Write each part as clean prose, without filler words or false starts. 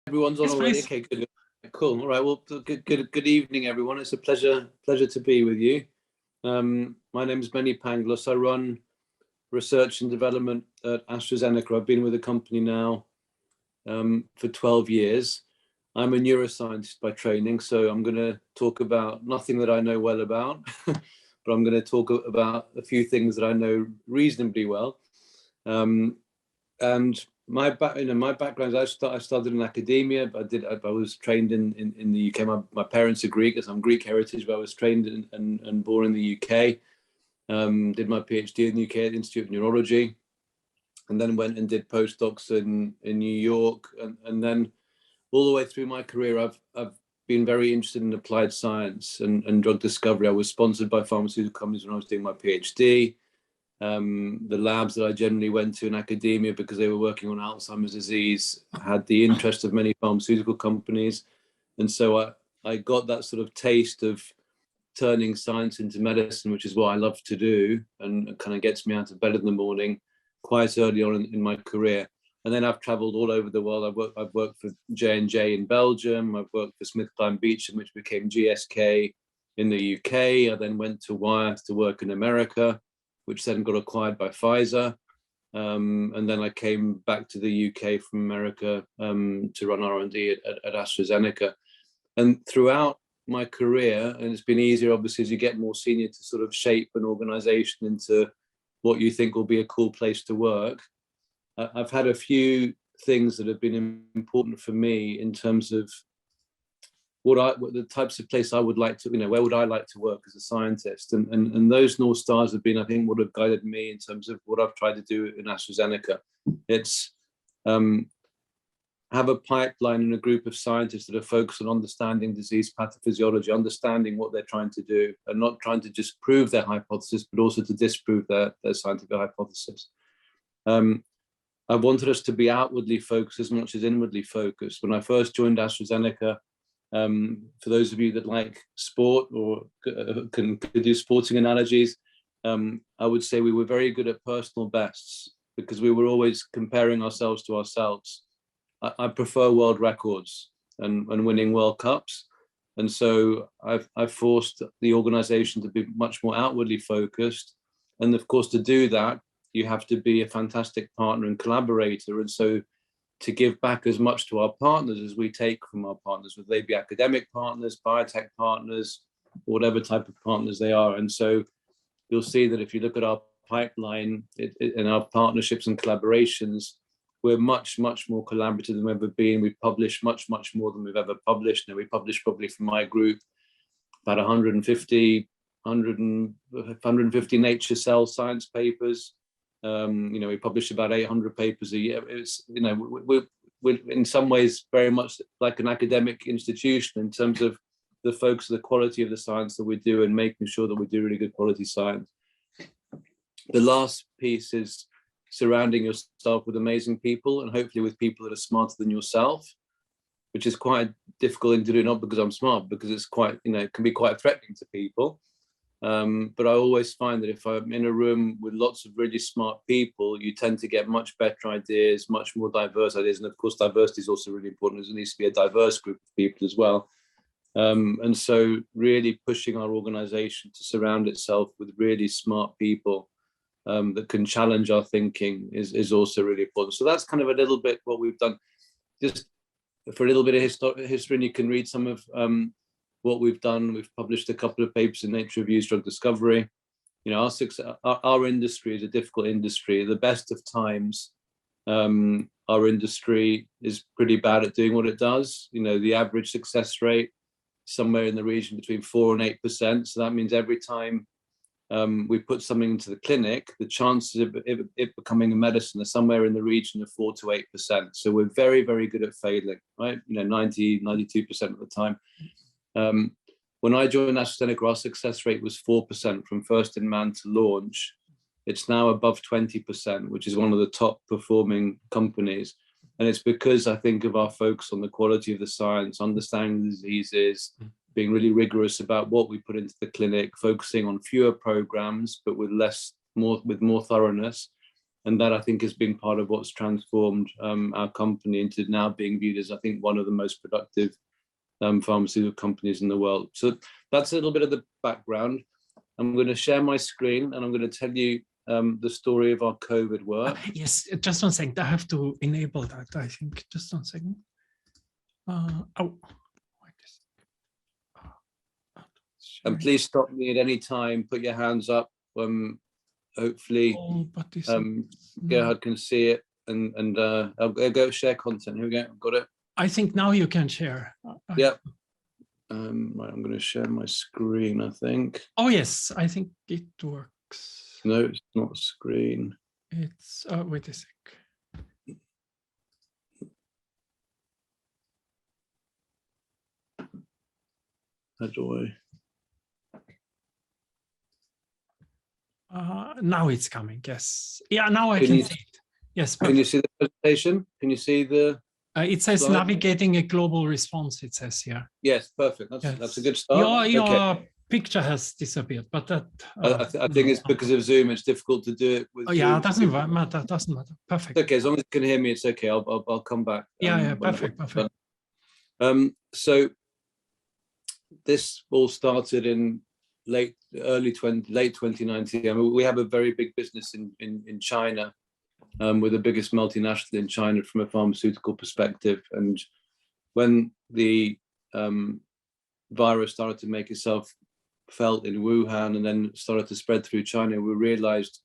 Everyone's on already. Okay, good. Cool. All right. Well, good evening, everyone. It's a pleasure to be with you. My name is Menelas Pangalos. I run research and development at AstraZeneca. I've been with the company now for 12 years. I'm a neuroscientist by training, so I'm going to talk about nothing that I know well about, but I'm going to talk about a few things that I know reasonably well. And my background, I started in academia. I was trained in the UK. My parents are Greek, as I'm Greek heritage, but I was trained and born in the UK. Did my PhD in the UK at the Institute of Neurology, and then went and did postdocs in New York, and then all the way through my career, I've been very interested in applied science and drug discovery. I was sponsored by pharmaceutical companies when I was doing my PhD. The labs that I generally went to in academia, because they were working on Alzheimer's disease, had the interest of many pharmaceutical companies. And so I got that sort of taste of turning science into medicine, which is what I love to do, and it kind of gets me out of bed in the morning quite early on in my career. And then I've traveled all over the world. I've worked for J&J in Belgium. I've worked for SmithKline Beecham, which became GSK in the UK. I then went to Wyeth to work in America, which then got acquired by Pfizer. And then I came back to the UK from America to run R&D at AstraZeneca. And throughout my career, and it's been easier obviously as you get more senior to sort of shape an organization into what you think will be a cool place to work, I've had a few things that have been important for me in terms of what the types of place I would like to, where would I like to work as a scientist? And those North Stars have been, I think, what have guided me in terms of what I've tried to do in AstraZeneca. It's have a pipeline and a group of scientists that are focused on understanding disease pathophysiology, understanding what they're trying to do, and not trying to just prove their hypothesis, but also to disprove their scientific hypothesis. I wanted us to be outwardly focused as much as inwardly focused. When I first joined AstraZeneca, for those of you that like sport or can do sporting analogies, I would say we were very good at personal bests because we were always comparing ourselves to ourselves. I prefer world records and winning World Cups. And so I've forced the organization to be much more outwardly focused. And of course, to do that, you have to be a fantastic partner and collaborator. And so to give back as much to our partners as we take from our partners, whether they be academic partners, biotech partners, whatever type of partners they are. And so you'll see that if you look at our pipeline and our partnerships and collaborations, we're much, much more collaborative than we've ever been. We've published much, much more than we've ever published. Now, we published probably from my group about 150 Nature Cell Science papers. We publish about 800 papers a year. It's, we're in some ways very much like an academic institution in terms of the focus of the quality of the science that we do and making sure that we do really good quality science. The last piece is surrounding yourself with amazing people, and hopefully with people that are smarter than yourself, which is quite a difficult thing to do, not because I'm smart, because it's quite, it can be quite threatening to people. But I always find that if I'm in a room with lots of really smart people, you tend to get much better ideas, much more diverse ideas. And of course, diversity is also really important. There needs to be a diverse group of people as well. And so really pushing our organization to surround itself with really smart people that can challenge our thinking is also really important. So that's kind of a little bit what we've done. Just for a little bit of history, and you can read some of what we've done. We've published a couple of papers in Nature Reviews Drug Discovery. Our industry is a difficult industry. At the best of times, our industry is pretty bad at doing what it does. The average success rate somewhere in the region between 4% and 8%. So that means every time we put something into the clinic, the chances of it becoming a medicine are somewhere in the region of 4 to 8%. So we're very, very good at failing, right? 90, 92% of the time. When I joined AstraZeneca, our success rate was 4% from first in man to launch. It's now above 20%, which is one of the top performing companies. And it's because I think of our focus on the quality of the science, understanding the diseases, being really rigorous about what we put into the clinic, focusing on fewer programs, but with more thoroughness, And that, I think, has been part of what's transformed our company into now being viewed as, I think, one of the most productive pharmaceutical companies in the world. So that's a little bit of the background. I'm going to share my screen and I'm going to tell you the story of our COVID work. Yes, just 1 second. I have to enable that, I think. Just 1 second. And please stop me at any time. Put your hands up. Hopefully, Gerhard can see it. And I'll go share content. Here we go. I've got it. I think now you can share. Yeah. Right, I'm going to share my screen, I think. Oh, yes. I think it works. No, it's not screen. It's, wait a sec. How do I? Now it's coming, yes. Yeah, now I can see it. Yes. Perfect. Can you see the presentation? Can you see the... it says slide? Navigating a global response, it says here. Yes, perfect. That's a good start. Your picture has disappeared, but that... I think it's because of Zoom, it's difficult to do it with... yeah, it doesn't matter, doesn't matter. Perfect. Okay, as long as you can hear me, it's okay. I'll come back. Yeah, perfect. So this all started in late 2019. I mean, we have a very big business in China. We're the biggest multinational in China from a pharmaceutical perspective. And when the virus started to make itself felt in Wuhan and then started to spread through China, we realized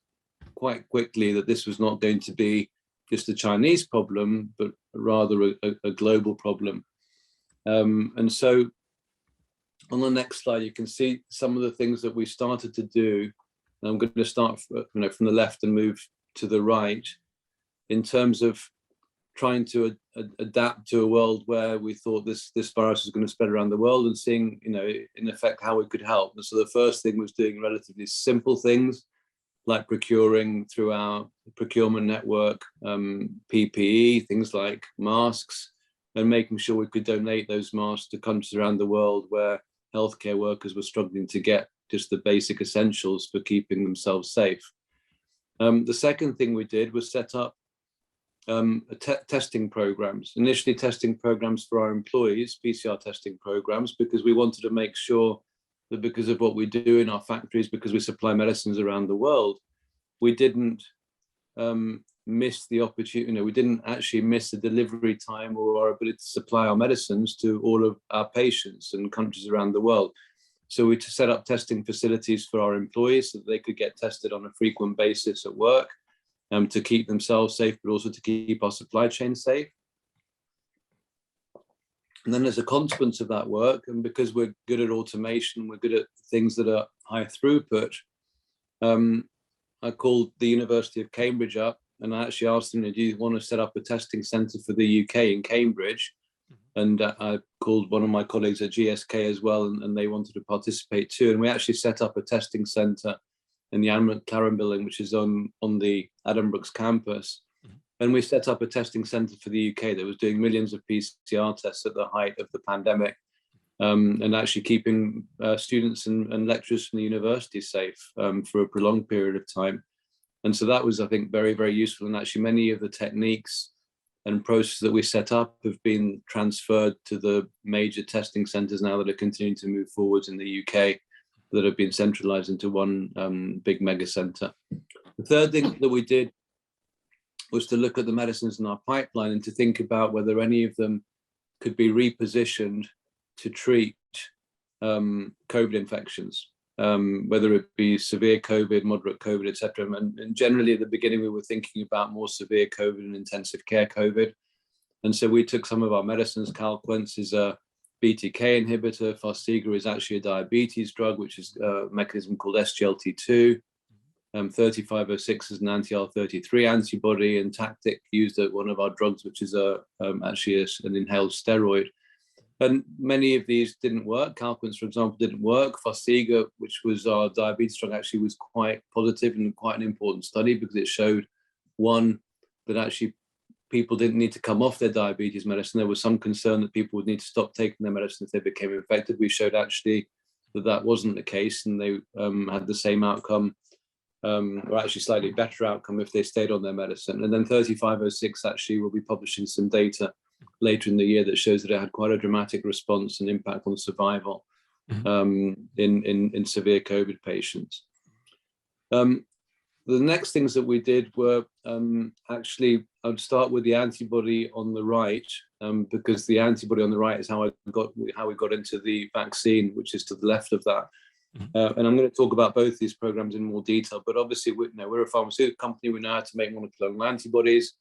quite quickly that this was not going to be just a Chinese problem, but rather a global problem. And so on the next slide, you can see some of the things that we started to do. And I'm going to start from the left and move to the right in terms of trying to adapt to a world where we thought this virus was going to spread around the world and seeing, in effect, how we could help. And so the first thing was doing relatively simple things like procuring through our procurement network, PPE, things like masks, and making sure we could donate those masks to countries around the world where healthcare workers were struggling to get just the basic essentials for keeping themselves safe. The second thing we did was set up testing programs, initially testing programs for our employees, PCR testing programs, because we wanted to make sure that because of what we do in our factories, because we supply medicines around the world, we didn't miss the opportunity, we didn't actually miss the delivery time or our ability to supply our medicines to all of our patients and countries around the world. So we set up testing facilities for our employees so that they could get tested on a frequent basis at work, to keep themselves safe, but also to keep our supply chain safe. And then as a consequence of that work, and because we're good at automation, we're good at things that are high throughput, I called the University of Cambridge up and I actually asked them, do you want to set up a testing centre for the UK in Cambridge? And I called one of my colleagues at GSK as well, and they wanted to participate too. And we actually set up a testing centre in the Anne McLaren building, which is on the Addenbrooke's campus. And we set up a testing centre for the UK that was doing millions of PCR tests at the height of the pandemic, and actually keeping students and lecturers from the university safe for a prolonged period of time. And so that was, I think, very, very useful. And actually many of the techniques and processes that we set up have been transferred to the major testing centres now that are continuing to move forwards in the UK, that have been centralised into one big mega centre. The third thing that we did was to look at the medicines in our pipeline and to think about whether any of them could be repositioned to treat COVID infections, whether it be severe COVID, moderate COVID, etc. And generally at the beginning, we were thinking about more severe COVID and intensive care COVID. And so we took some of our medicines. Calquence is a BTK inhibitor. Farxiga is actually a diabetes drug, which is a mechanism called SGLT2. 3506 is an anti-IL-33 antibody, and Tactic used one of our drugs, which is actually an inhaled steroid. And many of these didn't work. Calquence, for example, didn't work. Farxiga, which was our diabetes drug, actually was quite positive and quite an important study because it showed, one, that actually people didn't need to come off their diabetes medicine. There was some concern that people would need to stop taking their medicine if they became infected. We showed actually that wasn't the case, and they had the same outcome or actually slightly better outcome if they stayed on their medicine. And then 3506 actually will be publishing some data later in the year that shows that it had quite a dramatic response and impact on survival in severe COVID patients. The next things that we did were actually, I'd start with the antibody on the right, because the antibody on the right is how we got into the vaccine, which is to the left of that. And I'm going to talk about both these programs in more detail, but obviously we're a pharmaceutical company. We know how to make monoclonal antibodies.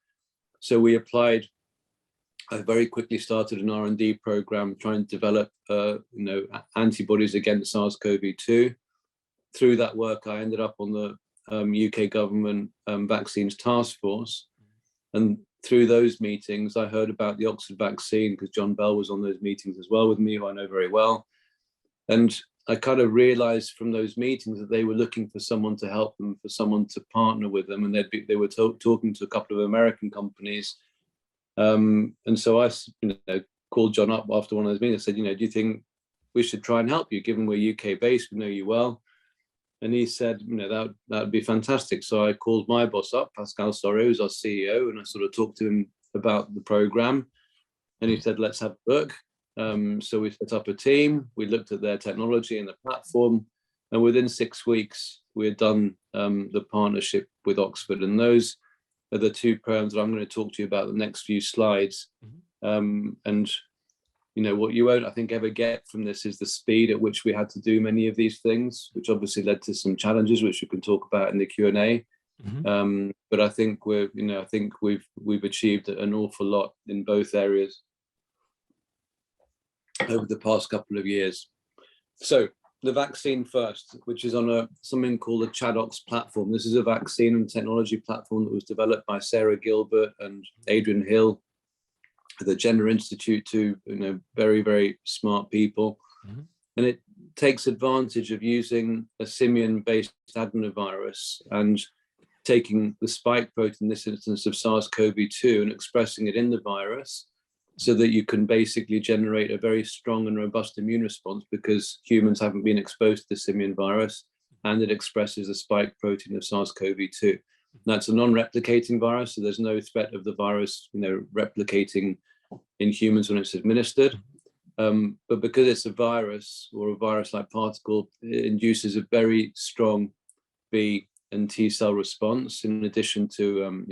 So we applied, I very quickly started an R&D program trying to develop antibodies against SARS-CoV-2. Through that work, I ended up on the UK government vaccines task force. And through those meetings, I heard about the Oxford vaccine because John Bell was on those meetings as well with me, who I know very well. And I kind of realized from those meetings that they were looking for someone to help them, for someone to partner with them. And they were talking to a couple of American companies. And so I called John up after one of those meetings. I said, do you think we should try and help you, given we're UK based, we know you well? And he said, that would be fantastic. So I called my boss up, Pascal Soriot, who's our CEO, and I sort of talked to him about the program. And he said, let's have a look. So we set up a team. We looked at their technology and the platform. And within 6 weeks, we had done the partnership with Oxford. And those are the two programs that I'm going to talk to you about the next few slides. And what you won't, I think, ever get from this is the speed at which we had to do many of these things, which obviously led to some challenges, which we can talk about in the Q&A. But I think we've achieved an awful lot in both areas over the past couple of years. So the vaccine first, which is on something called a ChAdOx platform. This is a vaccine and technology platform that was developed by Sarah Gilbert and Adrian Hill at the Jenner Institute, two very, very smart people. And it takes advantage of using a simian-based adenovirus and taking the spike protein, in this instance of SARS-CoV-2, and expressing it in the virus so that you can basically generate a very strong and robust immune response, because humans haven't been exposed to the simian virus, and it expresses the spike protein of SARS-CoV-2. That's a non-replicating virus, so there's no threat of the virus, replicating in humans when it's administered. But because it's a virus, or a virus-like particle, it induces a very strong B and T cell response, in addition to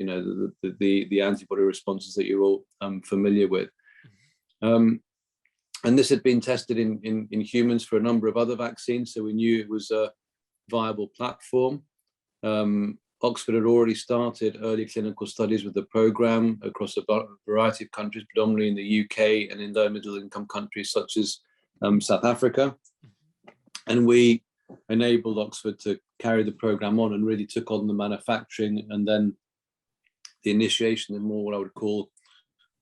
the antibody responses that you're all familiar with. And this had been tested in humans for a number of other vaccines, so we knew it was a viable platform. Oxford had already started early clinical studies with the program across a variety of countries, predominantly in the UK and in low middle income countries such as South Africa. And we enabled Oxford to carry the program on and really took on the manufacturing and then the initiation of more what I would call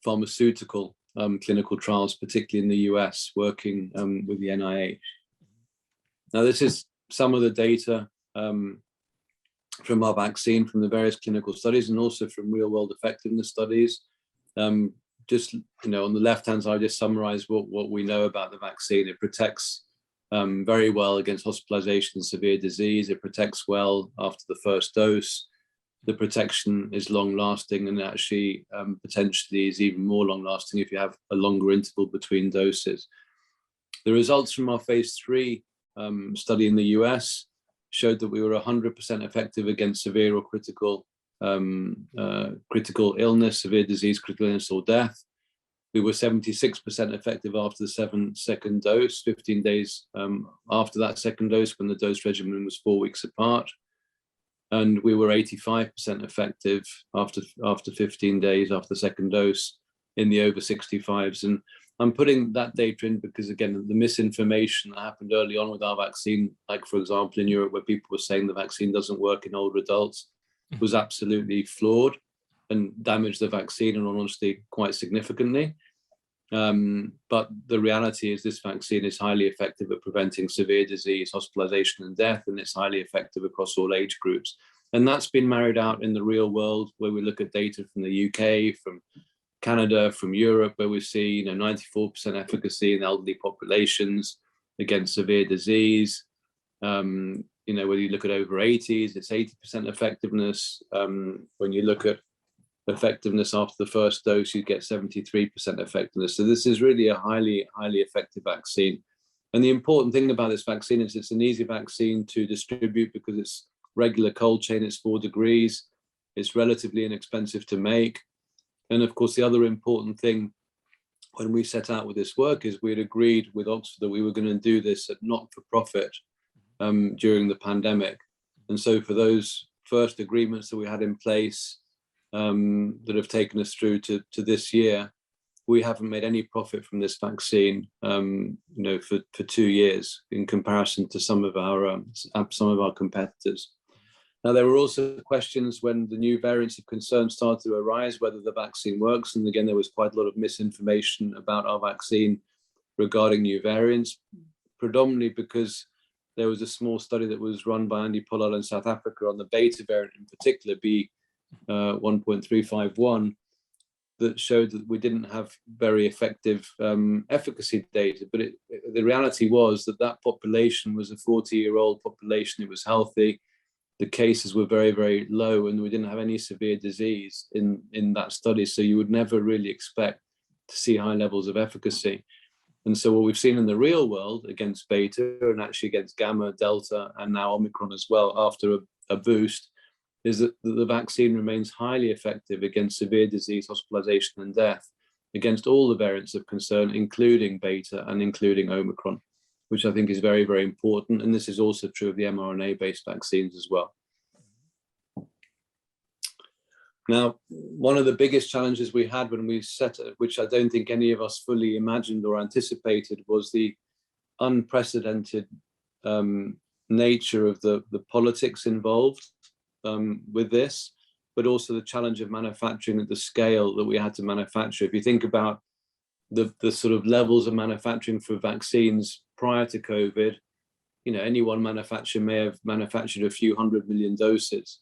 pharmaceutical clinical trials, particularly in the US, working with the NIH. Now, this is some of the data from our vaccine, from the various clinical studies, and also from real-world effectiveness studies. Just on the left-hand side, I just summarize what we know about the vaccine. It protects very well against hospitalization and severe disease. It protects well after the first dose. The protection is long-lasting, and actually potentially is even more long-lasting if you have a longer interval between doses. The results from our phase 3 study in the US showed that we were 100% effective against severe or critical illness, severe disease, critical illness, or death. We were 76% effective after the second dose, 15 days after that second dose, when the dose regimen was 4 weeks apart. And we were 85% effective after 15 days after the second dose in the over 65s. And I'm putting that data in because, again, the misinformation that happened early on with our vaccine, like, for example, in Europe, where people were saying the vaccine doesn't work in older adults, was absolutely flawed and damaged the vaccine, and honestly, quite significantly. But the reality is this vaccine is highly effective at preventing severe disease, hospitalization, and death, and it's highly effective across all age groups. And that's been married out in the real world, where we look at data from the UK, from Canada, from Europe, where we see 94% efficacy in elderly populations against severe disease. you know, whether you look at over 80s, it's 80% effectiveness. When you look at effectiveness after the first dose, you get 73% effectiveness. So this is really a highly effective vaccine. And the important thing about this vaccine is it's an easy vaccine to distribute because it's regular cold chain, it's 4 degrees, it's relatively inexpensive to make. And of course, the other important thing when we set out with this work is we had agreed with Oxford that we were going to do this at not-for-profit during the pandemic. And so for those first agreements that we had in place that have taken us through to this year, we haven't made any profit from this vaccine, you know, for 2 years in comparison to some of our competitors. Now, there were also questions when the new variants of concern started to arise, whether the vaccine works. And again, there was quite a lot of misinformation about our vaccine regarding new variants, predominantly because there was a small study that was run by Andy Pollard in South Africa on the beta variant in particular, B.1.351, that showed that we didn't have very effective efficacy data. But the reality was that population was a 40-year-old population. It was healthy. The cases were very, very low, and we didn't have any severe disease in that study. So you would never really expect to see high levels of efficacy. And so what we've seen in the real world against beta and actually against gamma, delta, and now Omicron as well after a boost is that the vaccine remains highly effective against severe disease, hospitalization, and death against all the variants of concern, including beta and including Omicron, which I think is very, very important. And this is also true of the mRNA-based vaccines as well. Now, one of the biggest challenges we had when we set it, which I don't think any of us fully imagined or anticipated, was the unprecedented nature of the politics involved with this, but also the challenge of manufacturing at the scale that we had to manufacture. If you think about the sort of levels of manufacturing for vaccines prior to COVID, you know, any one manufacturer may have manufactured a few 100 million doses.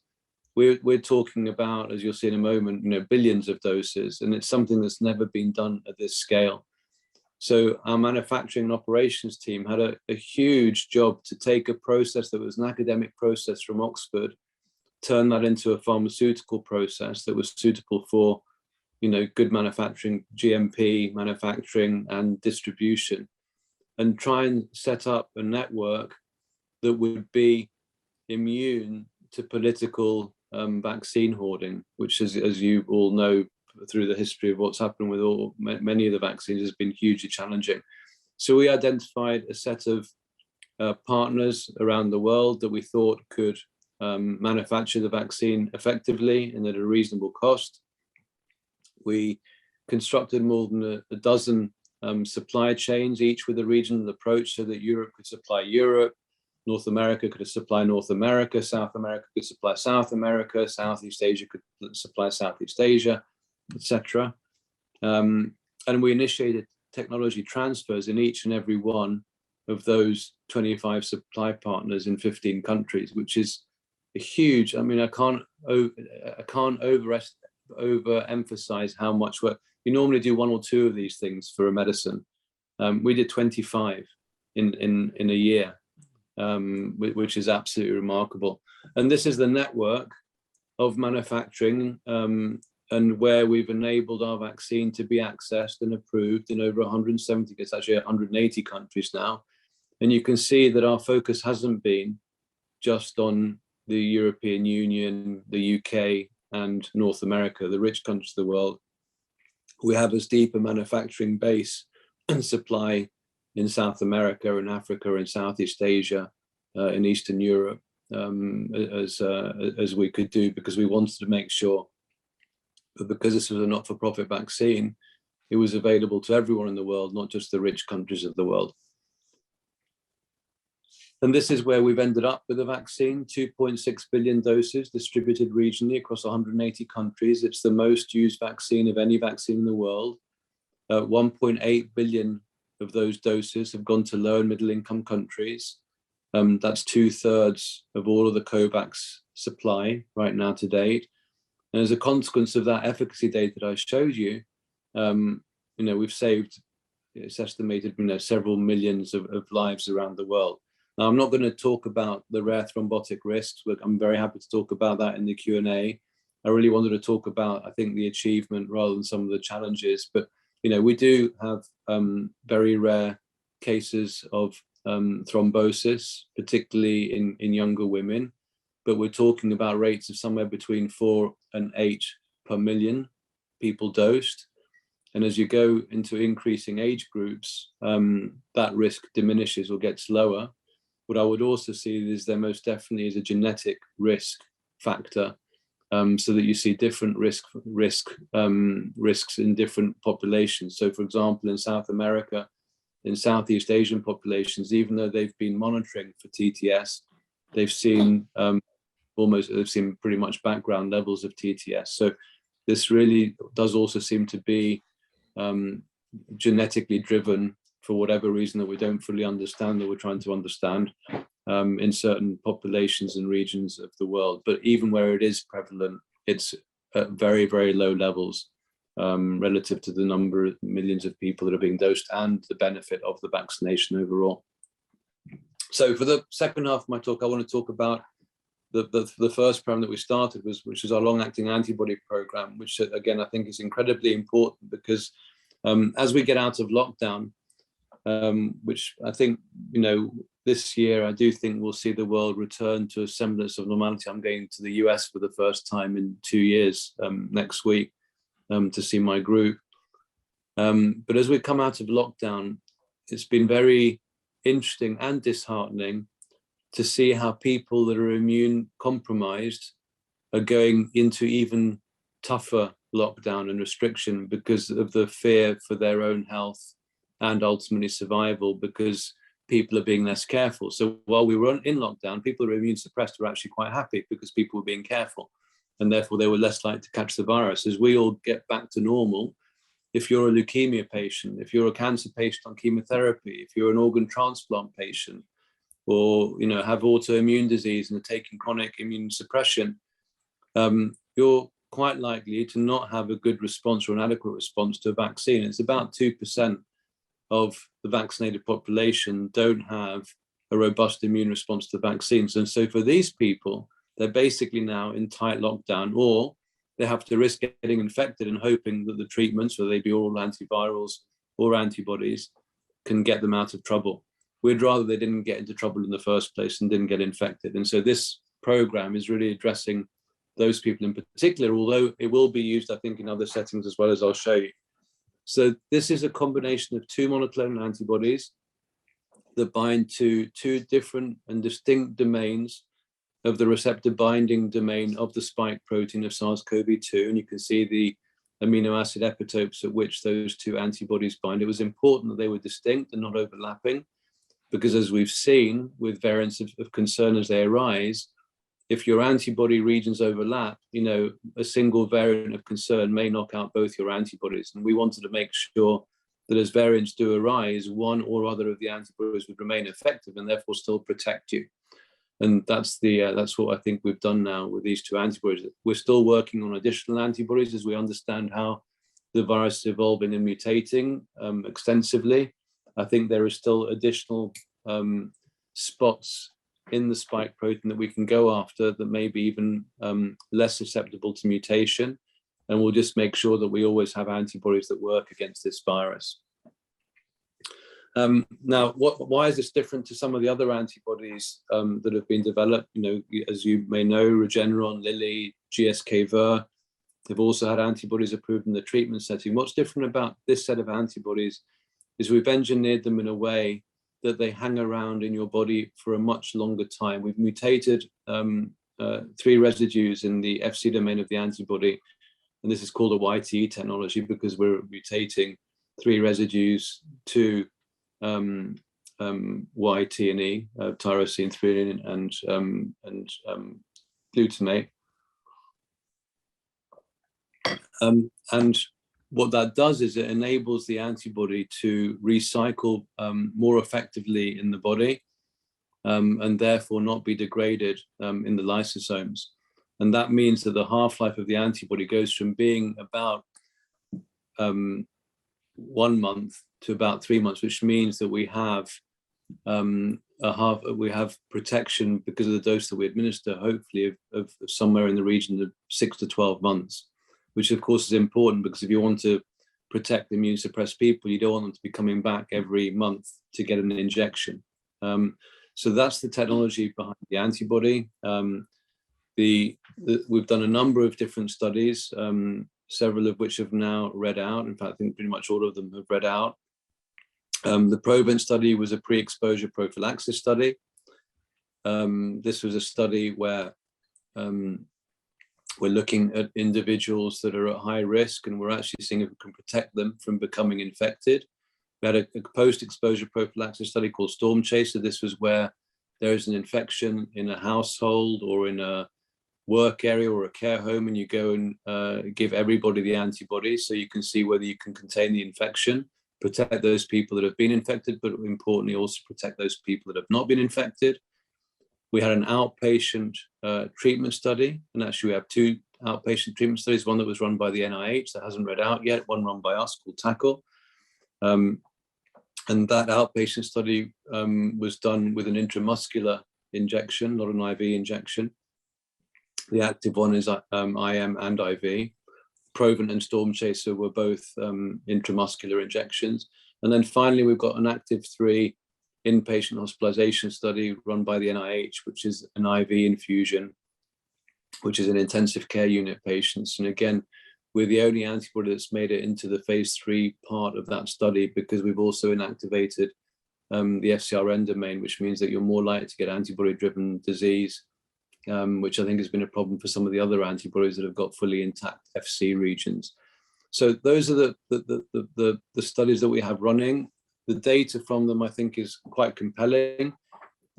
We're talking about, as you'll see in a moment, you know, billions of doses, and it's something that's never been done at this scale. So our manufacturing and operations team had a huge job to take a process that was an academic process from Oxford, turn that into a pharmaceutical process that was suitable for, you know, good manufacturing, GMP manufacturing and distribution, and try and set up a network that would be immune to political vaccine hoarding, which is, as you all know through the history of what's happened with many of the vaccines, has been hugely challenging. So we identified a set of partners around the world that we thought could manufacture the vaccine effectively and at a reasonable cost. We constructed more than a dozen supply chains, each with a regional approach, so that Europe could supply Europe, North America could supply North America, South America could supply South America, Southeast Asia could supply Southeast Asia, etc. And we initiated technology transfers in each and every one of those 25 supply partners in 15 countries, which is a huge, I mean, I can't overemphasize how much work. You normally do 1 or 2 of these things for a medicine. We did 25 in a year, which is absolutely remarkable. And this is the network of manufacturing and where we've enabled our vaccine to be accessed and approved in over 170, it's actually 180 countries now. And you can see that our focus hasn't been just on the European Union, the UK, and North America, the rich countries of the world. We have as deep a manufacturing base and supply in South America and Africa and Southeast Asia, in Eastern Europe, as we could do, because we wanted to make sure that because this was a not-for-profit vaccine, it was available to everyone in the world, not just the rich countries of the world. And this is where we've ended up with the vaccine, 2.6 billion doses distributed regionally across 180 countries. It's the most used vaccine of any vaccine in the world. 1.8 billion of those doses have gone to low and middle income countries. That's 2/3 of all of the COVAX supply right now to date. And as a consequence of that efficacy data that I showed you, you know, we've saved, it's estimated, you know, several millions of lives around the world. Now, I'm not going to talk about the rare thrombotic risks, but I'm very happy to talk about that in the Q&A. I really wanted to talk about, I think, the achievement rather than some of the challenges. But, you know, we do have very rare cases of thrombosis, particularly in younger women. But we're talking about rates of somewhere between 4 and 8 per million people dosed. And as you go into increasing age groups, that risk diminishes or gets lower. What I would also see is there most definitely is a genetic risk factor, so that you see different risks in different populations. So, for example, in South America, in Southeast Asian populations, even though they've been monitoring for TTS, they've seen pretty much background levels of TTS. So this really does also seem to be genetically driven, for whatever reason that we don't fully understand, that we're trying to understand, in certain populations and regions of the world. But even where it is prevalent, it's at very, very low levels relative to the number of millions of people that are being dosed and the benefit of the vaccination overall. So for the second half of my talk, I want to talk about the first program that we started, which is our long-acting antibody program, which again, I think is incredibly important because as we get out of lockdown, which I think, you know, this year, I do think we'll see the world return to a semblance of normality. I'm going to the US for the first time in 2 years next week to see my group. But as we come out of lockdown, it's been very interesting and disheartening to see how people that are immune compromised are going into even tougher lockdown and restriction because of the fear for their own health and ultimately survival, because people are being less careful. So while we were in lockdown, people who are immune suppressed were actually quite happy because people were being careful, and therefore they were less likely to catch the virus. As we all get back to normal, if you're a leukemia patient, if you're a cancer patient on chemotherapy, if you're an organ transplant patient, or, you know, have autoimmune disease and are taking chronic immune suppression, you're quite likely to not have a good response or an adequate response to a vaccine. It's about 2% of the vaccinated population don't have a robust immune response to vaccines. And so for these people, they're basically now in tight lockdown, or they have to risk getting infected and hoping that the treatments, whether they be oral antivirals or antibodies, can get them out of trouble. We'd rather they didn't get into trouble in the first place and didn't get infected. And so this program is really addressing those people in particular, although it will be used, I think, in other settings as well, as I'll show you. So this is a combination of 2 monoclonal antibodies that bind to 2 different and distinct domains of the receptor binding domain of the spike protein of SARS-CoV-2. And you can see the amino acid epitopes at which those 2 antibodies bind. It was important that they were distinct and not overlapping, because as we've seen with variants of concern as they arise, if your antibody regions overlap, you know, a single variant of concern may knock out both your antibodies. And we wanted to make sure that as variants do arise, one or other of the antibodies would remain effective and therefore still protect you. And that's what I think we've done now with these 2 antibodies. We're still working on additional antibodies as we understand how the virus is evolving and mutating extensively. I think there are still additional spots in the spike protein that we can go after that may be even less susceptible to mutation. And we'll just make sure that we always have antibodies that work against this virus. Now, why is this different to some of the other antibodies that have been developed? You know, as you may know, Regeneron, Lilly, GSK, Ver, they've also had antibodies approved in the treatment setting. What's different about this set of antibodies is we've engineered them in a way that they hang around in your body for a much longer time. We've mutated 3 residues in the Fc domain of the antibody, and this is called a YTE technology because we're mutating 3 residues to Y, T, and E, tyrosine, threonine, and glutamate. And what that does is it enables the antibody to recycle more effectively in the body and therefore not be degraded in the lysosomes. And that means that the half-life of the antibody goes from being about 1 month to about 3 months, which means that we have we have protection because of the dose that we administer, hopefully of somewhere in the region of 6 to 12 months, which of course is important because if you want to protect immune suppressed people, you don't want them to be coming back every month to get an injection. So that's the technology behind the antibody. We've done a number of different studies, several of which have now read out. In fact, I think pretty much all of them have read out. The PROVENT study was a pre-exposure prophylaxis study. This was a study where we're looking at individuals that are at high risk, and we're actually seeing if we can protect them from becoming infected. We had a post-exposure prophylaxis study called Storm Chaser. This was where there is an infection in a household or in a work area or a care home, and you go and give everybody the antibodies so you can see whether you can contain the infection, protect those people that have been infected, but importantly also protect those people that have not been infected. We had an outpatient treatment study, and actually we have two outpatient treatment studies, one that was run by the NIH that hasn't read out yet, one run by us called TACKLE. And that outpatient study was done with an intramuscular injection, not an IV injection. The active one is IM and IV. PROVENT and Storm Chaser were both intramuscular injections. And then finally, we've got an active 3 inpatient hospitalization study run by the NIH, which is an IV infusion, which is in intensive care unit patients. And again, we're the only antibody that's made it into the phase 3 part of that study because we've also inactivated the FcRn domain, which means that you're more likely to get antibody-driven disease, which I think has been a problem for some of the other antibodies that have got fully intact FC regions. So those are the studies that we have running. The data from them, I think, is quite compelling.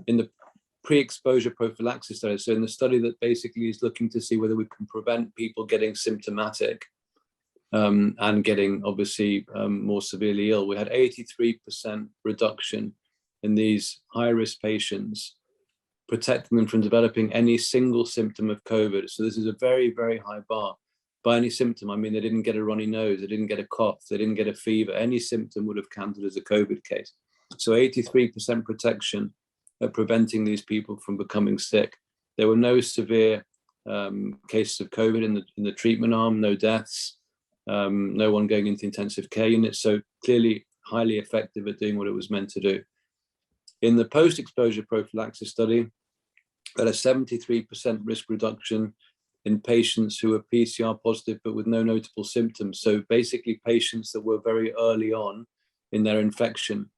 In the pre-exposure prophylaxis study, so in the study that basically is looking to see whether we can prevent people getting symptomatic and getting obviously more severely ill, we had 83% reduction in these high-risk patients, protecting them from developing any single symptom of COVID. So this is a very, very high bar. By any symptom, I mean they didn't get a runny nose, they didn't get a cough, they didn't get a fever. Any symptom would have counted as a COVID case. So 83% protection at preventing these people from becoming sick. There were no severe cases of COVID in the treatment arm, no deaths, no one going into intensive care units. So clearly highly effective at doing what it was meant to do. In the post-exposure prophylaxis study, at a 73% risk reduction in patients who were PCR positive but with no notable symptoms. So basically patients that were very early on in their infection.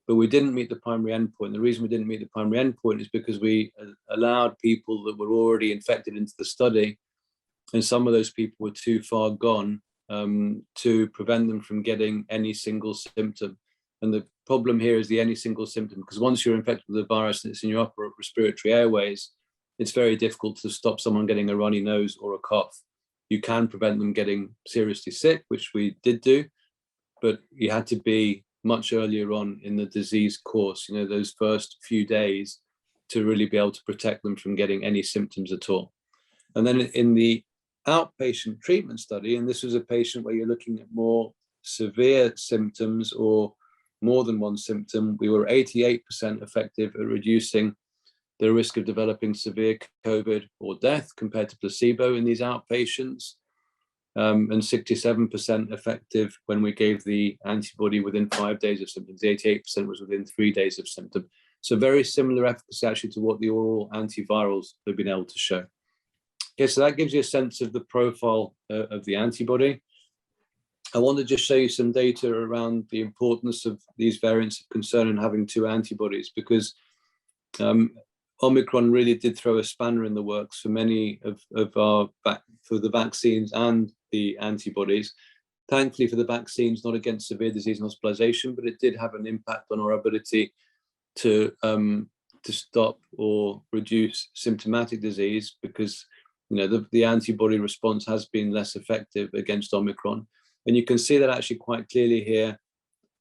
But we didn't meet the primary endpoint. The reason we didn't meet the primary endpoint is because we allowed people that were already infected into the study, and some of those people were too far gone to prevent them from getting any single symptom. And the problem here is the any single symptom, because once you're infected with the virus and it's in your upper respiratory airways, it's very difficult to stop someone getting a runny nose or a cough. You can prevent them getting seriously sick, which we did do, but you had to be much earlier on in the disease course, you know, those first few days, to really be able to protect them from getting any symptoms at all. And then in the outpatient treatment study, and this was a patient where you're looking at more severe symptoms or more than one symptom, we were 88% effective at reducing the risk of developing severe COVID or death compared to placebo in these outpatients, and 67% effective when we gave the antibody within 5 days of symptoms. 88% was within 3 days of symptom. So very similar efficacy actually to what the oral antivirals have been able to show. Okay, so that gives you a sense of the profile of the antibody. I want to just show you some data around the importance of these variants of concern in having two antibodies, because Omicron really did throw a spanner in the works for many of our for the vaccines and the antibodies. Thankfully for the vaccines, not against severe disease and hospitalization, but it did have an impact on our ability to stop or reduce symptomatic disease, because you know the antibody response has been less effective against Omicron. And you can see that actually quite clearly here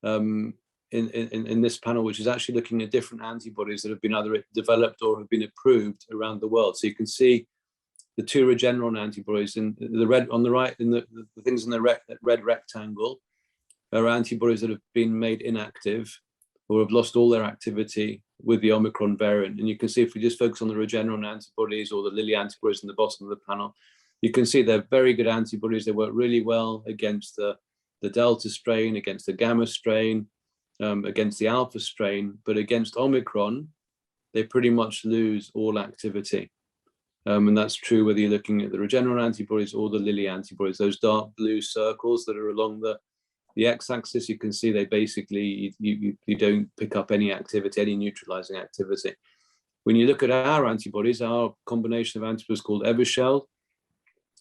in this panel, which is actually looking at different antibodies that have been either developed or have been approved around the world. So you can see the two Regeneron antibodies in the red on the right, in the things in the red rectangle are antibodies that have been made inactive. or have lost all their activity with the Omicron variant. And you can see if we just focus on the Regeneron antibodies or the Lilly antibodies in the bottom of the panel, you can see they're very good antibodies. They work really well against the Delta strain, against the Gamma strain, against the Alpha strain, but against Omicron, they pretty much lose all activity. And that's true whether you're looking at the Regeneron antibodies or the Lilly antibodies. Those dark blue circles that are along the x-axis, you can see they basically, you don't pick up any activity, any neutralizing activity. When you look at our antibodies, our combination of antibodies called Evusheld,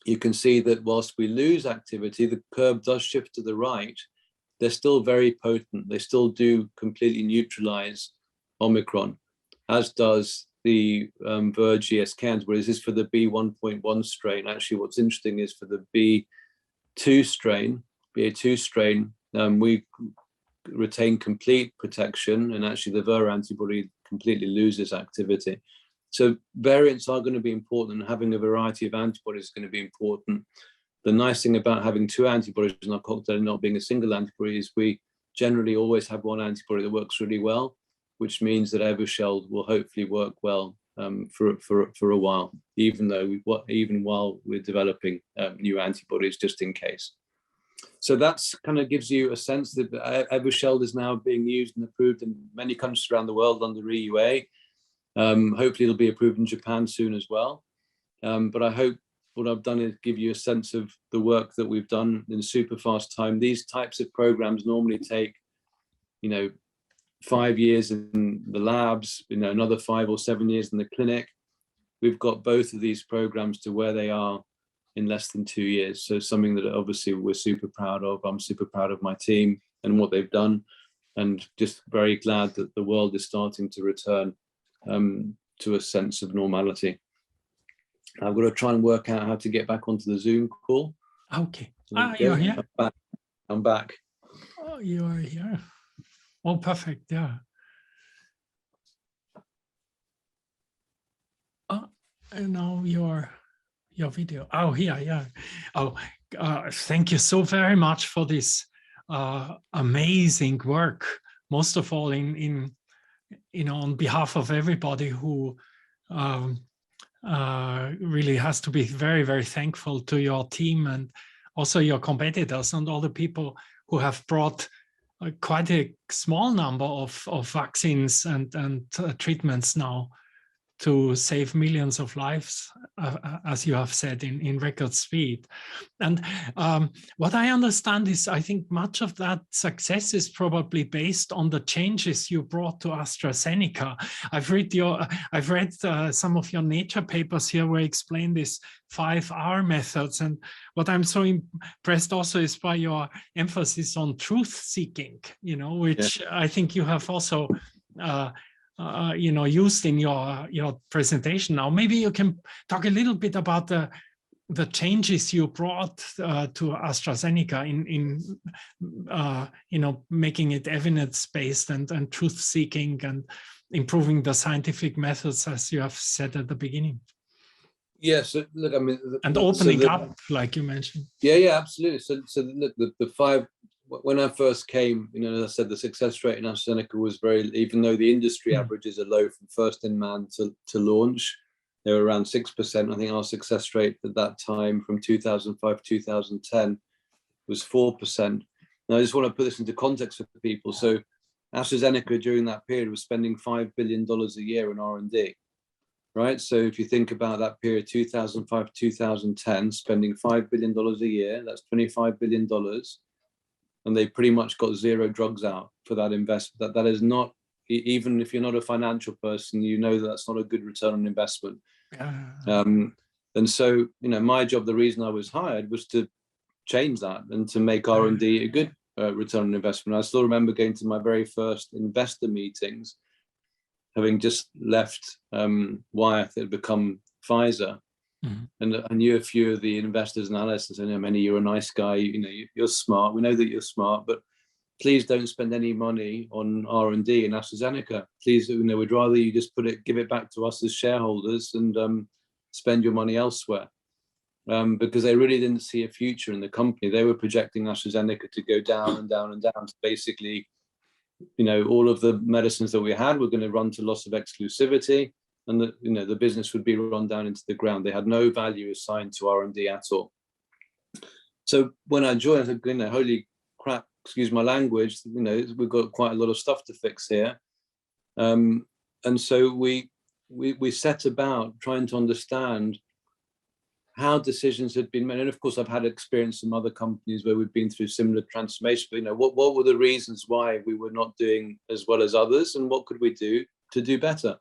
you can see that whilst we lose activity, the curve does shift to the right. They're still very potent. They still do completely neutralize Omicron, as does the Verge GSK antibodies. This is for the B1.1 strain. Actually, what's interesting is for the BA2 strain, we retain complete protection, and actually the Ver antibody completely loses activity. So variants are going to be important, and having a variety of antibodies is going to be important. The nice thing about having two antibodies in our cocktail and not being a single antibody is we generally always have one antibody that works really well, which means that Evusheld will hopefully work well for a while, even while we're developing new antibodies, just in case. So that's kind of gives you a sense that Evusheld is now being used and approved in many countries around the world under EUA. Hopefully it'll be approved in Japan soon as well. But I hope what I've done is give you a sense of the work that we've done in super fast time. These types of programs normally take, 5 years in the labs, another 5 or 7 years in the clinic. We've got both of these programs to where they are in less than 2 years. So something that obviously we're super proud of. I'm super proud of my team and what they've done, and just very glad that the world is starting to return to a sense of normality. I've got to try and work out how to get back onto the Zoom call. Okay. You're here? I'm back. Oh, you are here. Oh, perfect. Yeah. Oh, and now your video. Oh, here, yeah. Oh, thank you so very much for this amazing work. Most of all, on behalf of everybody who really has to be very, very thankful to your team and also your competitors and all the people who have brought quite a small number of vaccines and treatments now to save millions of lives, as you have said, in record speed. And what I understand is, I think much of that success is probably based on the changes you brought to AstraZeneca. I've read some of your Nature papers here where you explain this 5R methods. And what I'm so impressed also is by your emphasis on truth seeking, which I think you have also used in your presentation. Now, maybe you can talk a little bit about the changes you brought to AstraZeneca in making it evidence-based and truth-seeking and improving the scientific methods, as you have said at the beginning. Yes, look, I mean, and opening up, like you mentioned. Yeah, absolutely. So look, the 5. When I first came, as I said, the success rate in AstraZeneca was very, even though the industry averages are low from first in man to launch, they were around 6%. I think our success rate at that time from 2005 to 2010 was 4%. Now, I just want to put this into context for people. So AstraZeneca during that period was spending $5 billion a year in R&D, right? So if you think about that period, 2005 to 2010, spending $5 billion a year, that's $25 billion. And they pretty much got 0 drugs out for that investment. That is not, even if you're not a financial person, that's not a good return on investment. And so, my job, the reason I was hired was to change that and to make R&D a good return on investment. I still remember going to my very first investor meetings, having just left Wyeth, it had become Pfizer. And I knew a few of the investors and analysts, and Many, you're a nice guy, you're smart. We know that you're smart, but please don't spend any money on R&D in AstraZeneca. Please, we'd rather you just give it back to us as shareholders and spend your money elsewhere. Because they really didn't see a future in the company. They were projecting AstraZeneca to go down and down and down to basically, all of the medicines that we had were going to run to loss of exclusivity, and that the business would be run down into the ground. They had no value assigned to R&D at all. So when I joined, I said, holy crap, excuse my language, we've got quite a lot of stuff to fix here. And so we set about trying to understand how decisions had been made. And of course, I've had experience from other companies where we've been through similar transformations, but what were the reasons why we were not doing as well as others, and what could we do to do better?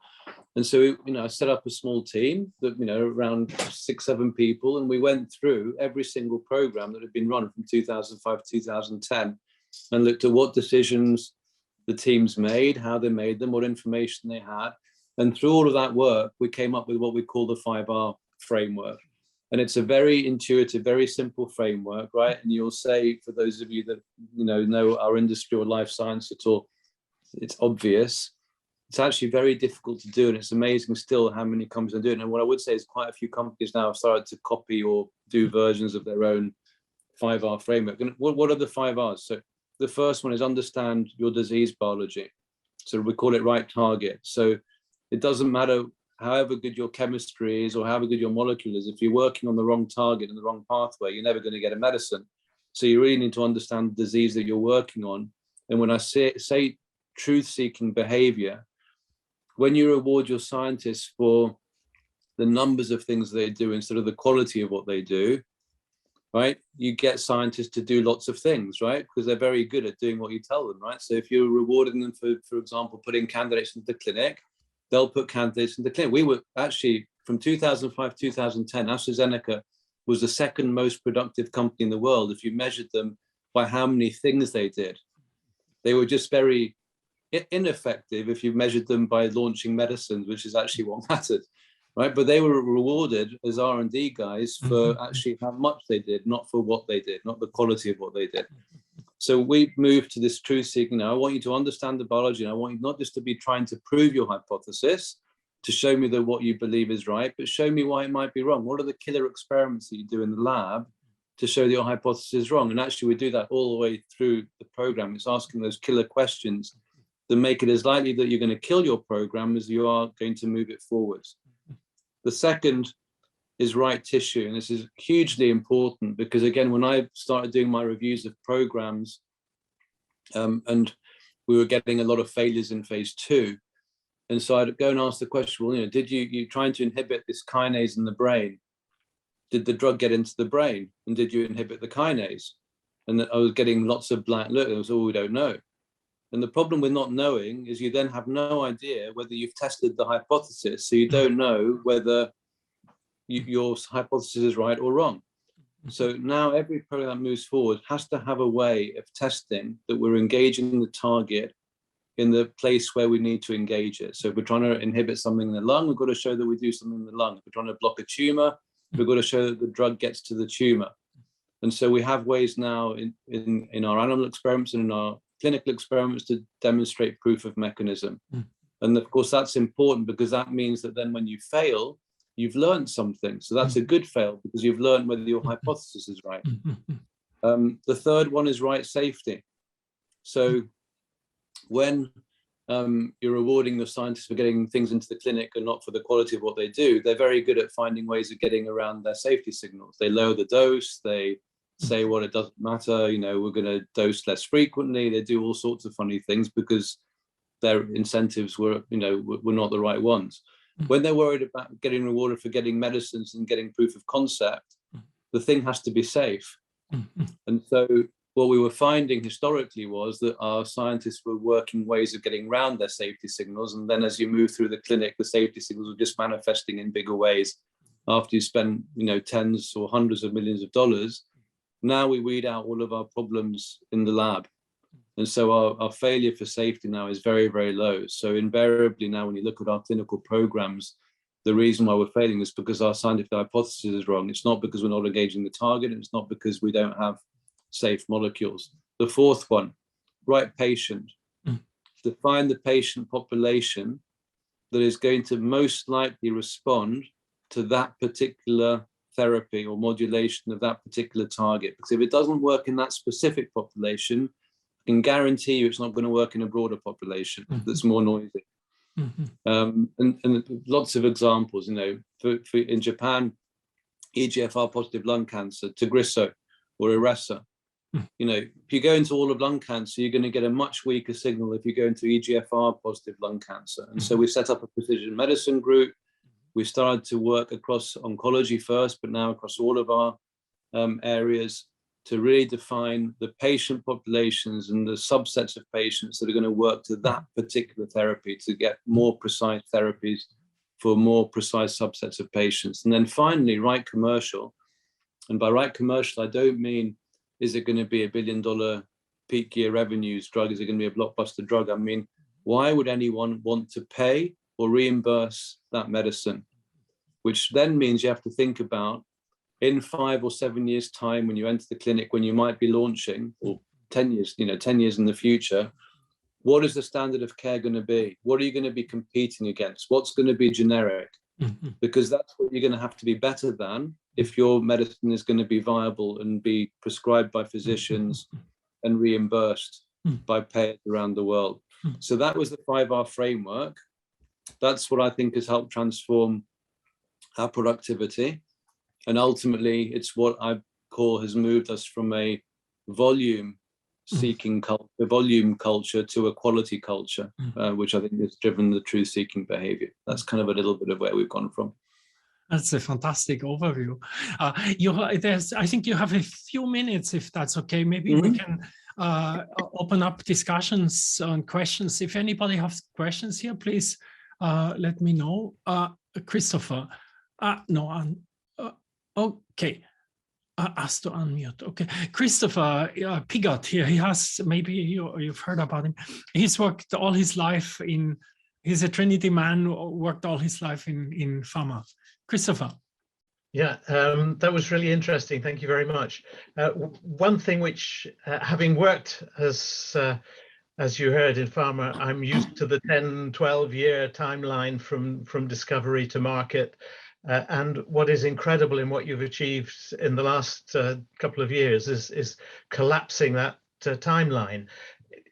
And so, I set up a small team that, around 6-7 people, and we went through every single program that had been run from 2005 to 2010 and looked at what decisions the teams made, how they made them, what information they had. And through all of that work, we came up with what we call the 5R framework. And it's a very intuitive, very simple framework, right? And you'll say, for those of you that know our industry or life science at all, it's obvious. It's actually very difficult to do, and it's amazing still how many companies are doing it. And what I would say is quite a few companies now have started to copy or do versions of their own 5R framework. And what are the 5Rs? So the first one is understand your disease biology. So we call it right target. So it doesn't matter however good your chemistry is or however good your molecule is. If you're working on the wrong target and the wrong pathway, you're never going to get a medicine. So you really need to understand the disease that you're working on. And when I say truth-seeking behavior, when you reward your scientists for the numbers of things they do instead of the quality of what they do, right, you get scientists to do lots of things, right, because they're very good at doing what you tell them, right? So if you're rewarding them for example, putting candidates into the clinic, they'll put candidates in the clinic. We were actually, from 2005 to 2010, AstraZeneca was the second most productive company in the world if you measured them by how many things they did. They were just very ineffective if you measured them by launching medicines, which is actually what mattered, right? But they were rewarded as R&D guys for actually how much they did, not for what they did, not the quality of what they did. So we moved to this truth seeking. Now I want you to understand the biology, and I want you not just to be trying to prove your hypothesis, to show me that what you believe is right, but show me why it might be wrong. What are the killer experiments that you do in the lab to show that your hypothesis is wrong? And actually we do that all the way through the program. It's asking those killer questions that make it as likely that you're going to kill your program as you are going to move it forwards. The second is right tissue. And this is hugely important because, again, when I started doing my reviews of programs and we were getting a lot of failures in phase 2. And so I'd go and ask the question, well, did you trying to inhibit this kinase in the brain? Did the drug get into the brain? And did you inhibit the kinase? And I was getting lots of blank look. It was, we don't know. And the problem with not knowing is you then have no idea whether you've tested the hypothesis. So you don't know whether your hypothesis is right or wrong. So now every program that moves forward has to have a way of testing that we're engaging the target in the place where we need to engage it. So if we're trying to inhibit something in the lung, we've got to show that we do something in the lung. If we're trying to block a tumor, we've got to show that the drug gets to the tumor. And so we have ways now in our animal experiments and in our clinical experiments to demonstrate proof of mechanism. And of course, that's important because that means that then when you fail, you've learned something. So that's a good fail because you've learned whether your hypothesis is right. The third one is right safety. So when you're rewarding the scientists for getting things into the clinic and not for the quality of what they do, they're very good at finding ways of getting around their safety signals. They lower the dose, they say, well, it doesn't matter, we're going to dose less frequently. They do all sorts of funny things because their incentives were not the right ones. When they're worried about getting rewarded for getting medicines and getting proof of concept, the thing has to be safe. And so what we were finding historically was that our scientists were working ways of getting around their safety signals. And then as you move through the clinic, the safety signals were just manifesting in bigger ways. After you spend, tens or hundreds of millions of dollars, now we weed out all of our problems in the lab. And so our failure for safety now is very, very low. So invariably now when you look at our clinical programs, the reason why we're failing is because our scientific hypothesis is wrong. It's not because we're not engaging the target. It's not because we don't have safe molecules. The fourth one, right patient. Define the patient population that is going to most likely respond to that particular therapy or modulation of that particular target. Because if it doesn't work in that specific population, I can guarantee you it's not going to work in a broader population that's more noisy. And lots of examples, you know, for in Japan, EGFR positive lung cancer, Tagrisso or Iressa. You know, if you go into all of lung cancer, you're going to get a much weaker signal if you go into EGFR positive lung cancer. And so we set up a precision medicine group. We started to work across oncology first, but now across all of our areas to really define the patient populations and the subsets of patients that are going to work to that particular therapy to get more precise therapies for more precise subsets of patients. And then finally, right commercial. And by right commercial, I don't mean, is it going to be $1 billion peak year revenues drug? Is it going to be a blockbuster drug? I mean, why would anyone want to pay or reimburse that medicine? Which then means you have to think about in 5 or 7 years time, when you enter the clinic, when you might be launching, or 10 years, you know, 10 years in the future, what is the standard of care going to be? What are you going to be competing against? What's going to be generic? Because that's what you're going to have to be better than if your medicine is going to be viable and be prescribed by physicians and reimbursed by payers around the world. So that was the 5R framework. That's what I think has helped transform our productivity. And ultimately, it's what I call has moved us from a volume seeking culture, volume culture to a quality culture, which I think has driven the truth seeking behavior. That's kind of a little bit of where we've gone from. That's a fantastic overview. I think you have a few minutes, if that's okay. Maybe we can open up discussions on questions. If anybody has questions here, please let me know. Christopher, okay. Asked to unmute. Okay, Christopher Piggott here. He has, maybe you've heard about him. He's worked all his life in. He's a Trinity man. Worked all his life in pharma. Christopher. Yeah, that was really interesting. Thank you very much. One thing which, having worked as you heard in pharma, I'm used to the 10, 12-year timeline from discovery to market. And what is incredible in what you've achieved in the last couple of years is collapsing that timeline.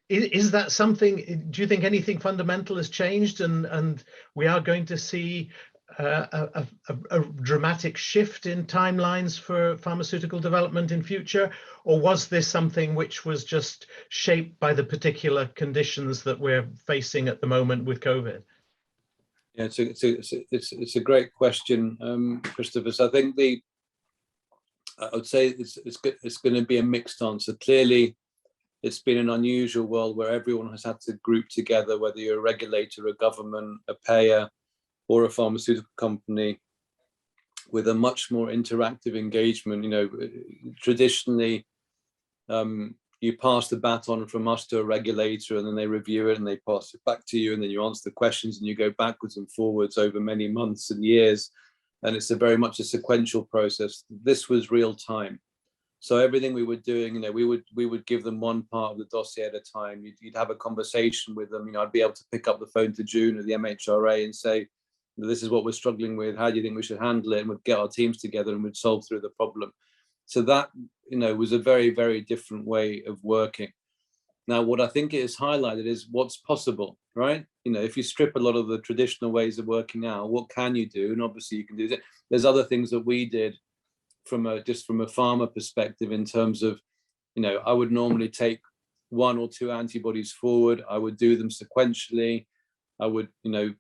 Is that something, do you think anything fundamental has changed and we are going to see a dramatic shift in timelines for pharmaceutical development in future? Or was this something which was just shaped by the particular conditions that we're facing at the moment with COVID? Yeah, it's a great question, Christopher. So I think I would say it's going to be a mixed answer. Clearly, it's been an unusual world where everyone has had to group together, whether you're a regulator, a government, a payer, or a pharmaceutical company, with a much more interactive engagement. You know, traditionally, you pass the baton from us to a regulator, and then they review it and they pass it back to you, and then you answer the questions and you go backwards and forwards over many months and years. And it's very much a sequential process. This was real time. So everything we were doing, you know, we would give them one part of the dossier at a time. You'd have a conversation with them. You know, I'd be able to pick up the phone to June or the MHRA and say, this is what we're struggling with. How do you think we should handle it? And we'd get our teams together and we'd solve through the problem. So that, you know, was a very, very different way of working. Now, what I think it has highlighted is what's possible, right? You know, if you strip a lot of the traditional ways of working out, what can you do? And obviously you can do that. There's other things that we did just from a pharma perspective in terms of, you know, I would normally take 1 or 2 antibodies forward. I would do them sequentially. I would, you know,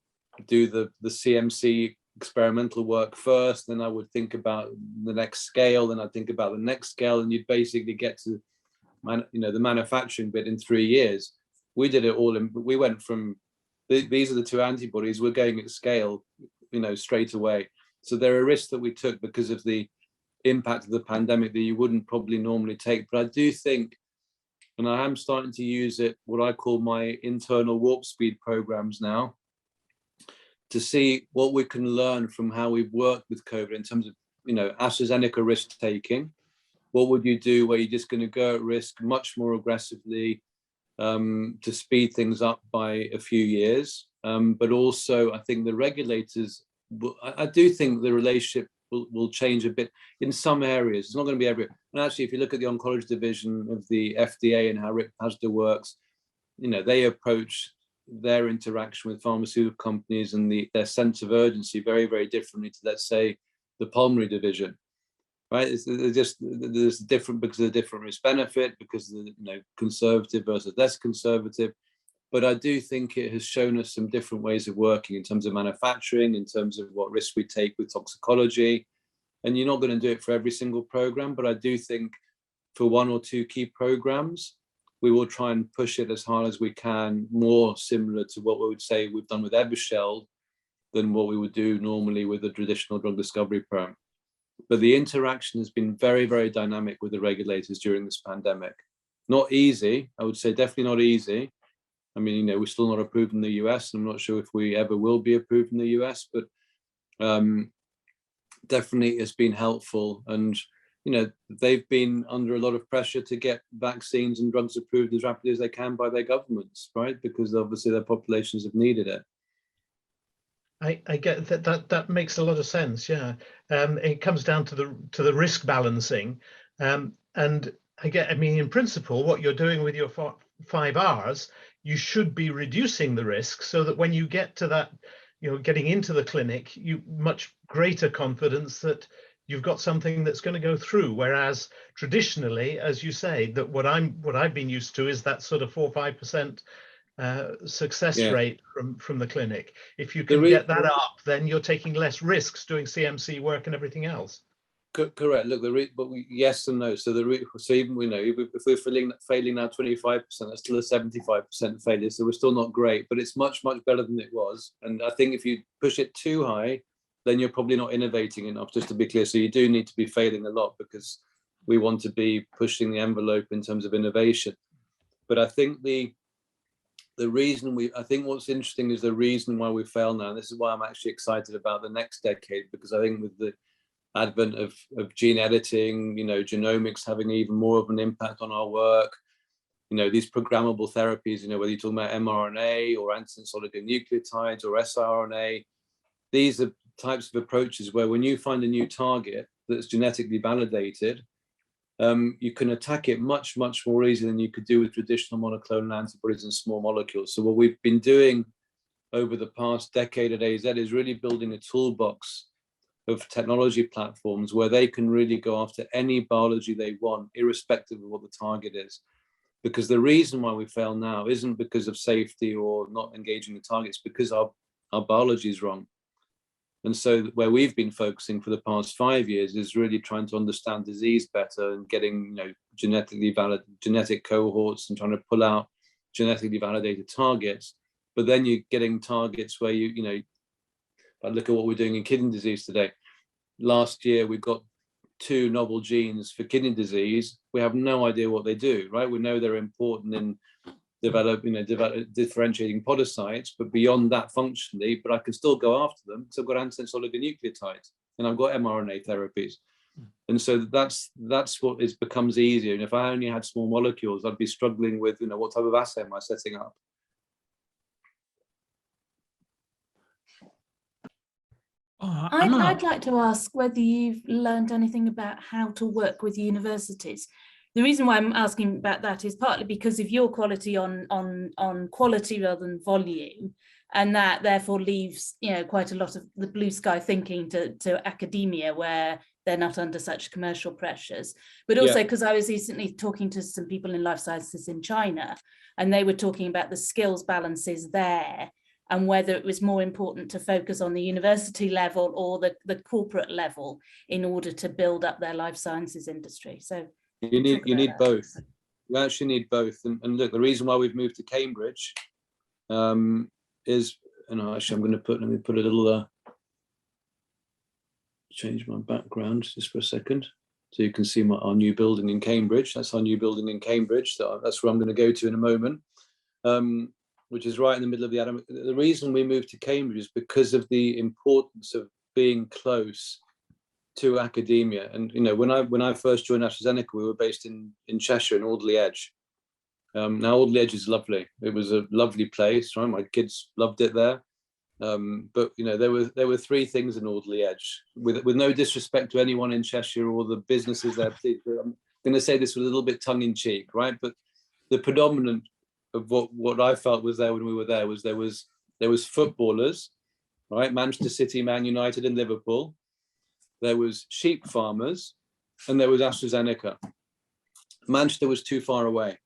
do the CMC experimental work first, then I would think about the next scale, then I'd think about the next scale, and you'd basically get to the manufacturing bit in 3 years. We did it all we went from these are the 2 antibodies, we're going at scale, you know, straight away. So there are risks that we took because of the impact of the pandemic that you wouldn't probably normally take. But I do think, and I am starting to use it, what I call my internal warp speed programs now, to see what we can learn from how we've worked with COVID in terms of, you know, AstraZeneca risk taking. What would you do where you're just going to go at risk much more aggressively to speed things up by a few years? But also, I think the regulators, I do think the relationship will change a bit in some areas. It's not going to be everywhere. And actually, if you look at the oncology division of the FDA and how Rick Pazda works, they approach their interaction with pharmaceutical companies and their sense of urgency very, very differently to, let's say, the pulmonary division, right? There's different because of the different risk benefit, because of the conservative versus less conservative. But I do think it has shown us some different ways of working in terms of manufacturing, in terms of what risks we take with toxicology. And you're not going to do it for every single program, but I do think for one or two key programs, we will try and push it as hard as we can, more similar to what we would say we've done with Evusheld than what we would do normally with a traditional drug discovery program. But the interaction has been very, very dynamic with the regulators during this pandemic. Not easy, I would say definitely not easy. I mean, we're still not approved in the US. I'm not sure if we ever will be approved in the US, but definitely it's been helpful. And, they've been under a lot of pressure to get vaccines and drugs approved as rapidly as they can by their governments, right? Because obviously their populations have needed it. I get that makes a lot of sense. Yeah, it comes down to the risk balancing, and I mean, in principle, what you're doing with your 5 Rs, you should be reducing the risk so that when you get to that, getting into the clinic, you much greater confidence that you've got something that's going to go through. Whereas traditionally, as you say, that what I've been used to is that sort of 4 or 5% success rate from the clinic. If you can get that up, then you're taking less risks doing CMC work and everything else. Correct. Look, yes and no. So even if we're failing now 25%, that's still a 75% failure. So we're still not great, but it's much, much better than it was. And I think if you push it too high, then you're probably not innovating enough, just to be clear. So you do need to be failing a lot because we want to be pushing the envelope in terms of innovation. But I think I think what's interesting is the reason why we fail now. And this is why I'm actually excited about the next decade, because I think with the advent of gene editing, genomics having even more of an impact on our work, these programmable therapies, whether you're talking about mRNA or antisense oligonucleotides or siRNA, these are types of approaches where when you find a new target that's genetically validated, you can attack it much, much more easily than you could do with traditional monoclonal antibodies and small molecules. So what we've been doing over the past decade at AZ is really building a toolbox of technology platforms where they can really go after any biology they want, irrespective of what the target is. Because the reason why we fail now isn't because of safety or not engaging the targets, because our biology is wrong. And so where we've been focusing for the past 5 years is really trying to understand disease better and getting genetic cohorts and trying to pull out genetically validated targets. But then you're getting targets where I look at what we're doing in kidney disease today. Last year we got 2 novel genes for kidney disease. We have no idea what they do, right? We know they're important in differentiating podocytes, but beyond that functionally, but I can still go after them because I've got antisense oligonucleotides and I've got mRNA therapies. And so that's what becomes easier. And if I only had small molecules, I'd be struggling with, what type of assay am I setting up? I'd like to ask whether you've learned anything about how to work with universities. The reason why I'm asking about that is partly because of your quality on quality rather than volume, and that therefore leaves quite a lot of the blue sky thinking to academia where they're not under such commercial pressures. But also because I was recently talking to some people in life sciences in China, and they were talking about the skills balances there and whether it was more important to focus on the university level or the corporate level in order to build up their life sciences industry. So you need both. You actually need both. And look, the reason why we've moved to Cambridge is, actually let me put a little, change my background just for a second. So you can see our new building in Cambridge. That's our new building in Cambridge. So that's where I'm going to go to in a moment. Which is right in the middle of the atom. The reason we moved to Cambridge is because of the importance of being close to academia. And when I first joined AstraZeneca, we were based in Cheshire in Alderley Edge. Now Alderley Edge is lovely. It was a lovely place, right? My kids loved it there. But you know, there were three things in Alderley Edge, with no disrespect to anyone in Cheshire or the businesses there. I'm going to say this with a little bit tongue in cheek, right? But the predominant of what I felt was there when we were there was there was footballers, right? Manchester City, Man United, and Liverpool. There was sheep farmers, and there was AstraZeneca. Manchester was too far away.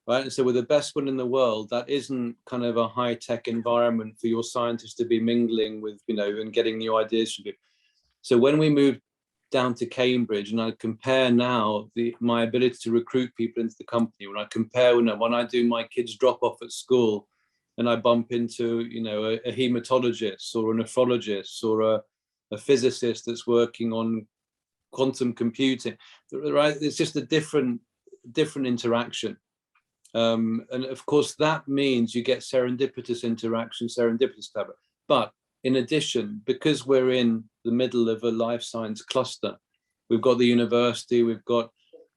Right, and so we're the best one in the world. That isn't kind of a high-tech environment for your scientists to be mingling with, you know, and getting new ideas from people. So when we moved down to Cambridge, and I compare now my ability to recruit people into the company, when I compare, you know, when I do my kids drop off at school, and I bump into, you know, a hematologist or a nephrologist or a physicist that's working on quantum computing, right? It's just a different interaction. And of course, that means you get serendipitous interaction, serendipitous collaboration. But in addition, because we're in the middle of a life science cluster, we've got the university, we've got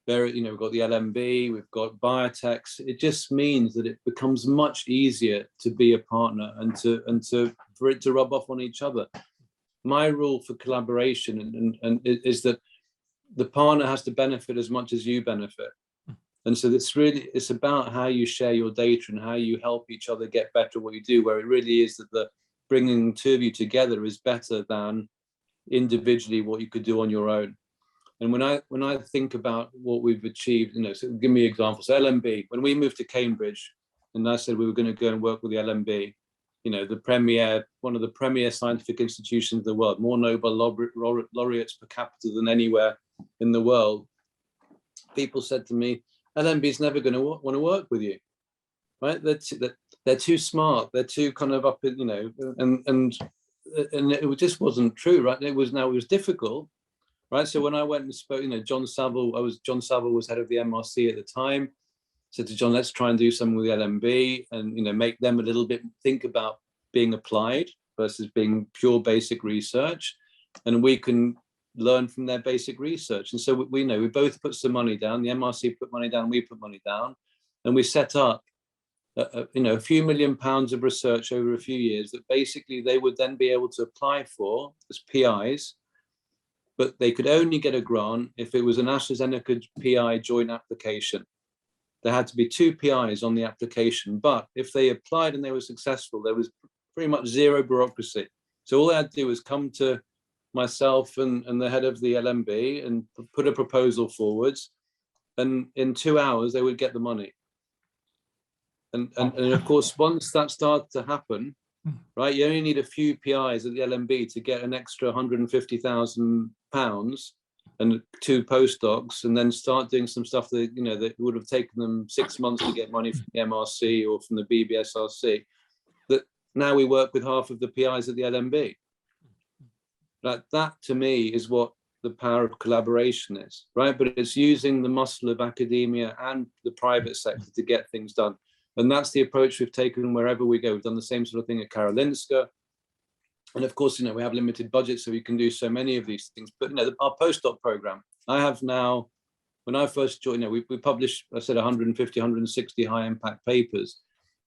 we've got the LMB, we've got biotechs. It just means that it becomes much easier to be a partner and for it to rub off on each other. My rule for collaboration and is that the partner has to benefit as much as you benefit. And so it's about how you share your data and how you help each other get better at what you do, where it really is that the bringing two of you together is better than individually what you could do on your own. And when I think about what we've achieved, you know, so give me examples. So LMB, when we moved to Cambridge, and I said we were going to go and work with the LMB, you know, one of the premier scientific institutions in the world, more Nobel laureates per capita than anywhere in the world. People said to me, LMB is never going to want to work with you, right? They're too smart. They're too kind of up in, you know, and it just wasn't true, right? It was difficult, right? So when I went and spoke, you know, John Saville was head of the MRC at the time. Said to John, let's try and do something with the LMB and, you know, make them a little bit think about being applied versus being pure basic research, and we can learn from their basic research. And so we both put some money down. The MRC put money down, we put money down, and we set up a few £1 million of research over a few years that basically they would then be able to apply for as PIs, but they could only get a grant if it was an AstraZeneca PI joint application. There had to be 2 PIs on the application, but if they applied and they were successful, there was pretty much zero bureaucracy. So all they had to do was come to myself and the head of the LMB and put a proposal forwards, and in 2 hours they would get the money. And of course, once that started to happen, right, you only need a few PIs at the LMB to get an extra £150,000 and 2 postdocs, and then start doing some stuff that, you know, that would have taken them 6 months to get money from the MRC or from the BBSRC. That now we work with half of the PIs at the LMB. That to me is what the power of collaboration is, right? But it's using the muscle of academia and the private sector to get things done. And that's the approach we've taken wherever we go. We've done the same sort of thing at Karolinska. And of course, you know, we have limited budgets, so we can do so many of these things. But, you know, our postdoc program, I have now, when I first joined, you know, we published, I said 150, 160 high impact papers.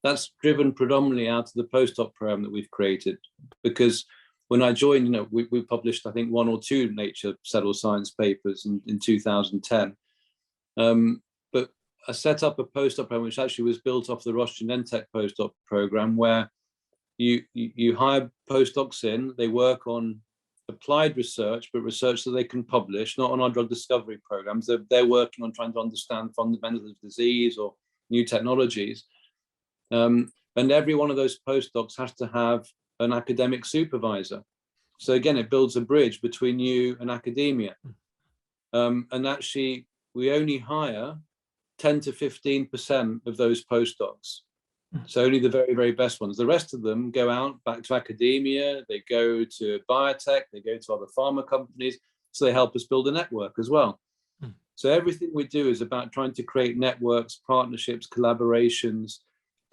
That's driven predominantly out of the postdoc program that we've created, because when I joined, you know, we published, I think, 1 or 2 Nature Cell Science papers in 2010. But I set up a postdoc program, which actually was built off the Roche Genentech postdoc program, where you hire postdocs in, they work on applied research, but research that they can publish, not on our drug discovery programs. They're working on trying to understand fundamentals of disease or new technologies. And every one of those postdocs has to have an academic supervisor. So again, it builds a bridge between you and academia. And actually, we only hire 10 to 15% of those postdocs. So only the very, very best ones. The rest of them go out back to academia, they go to biotech, they go to other pharma companies. So they help us build a network as well. So everything we do is about trying to create networks, partnerships, collaborations,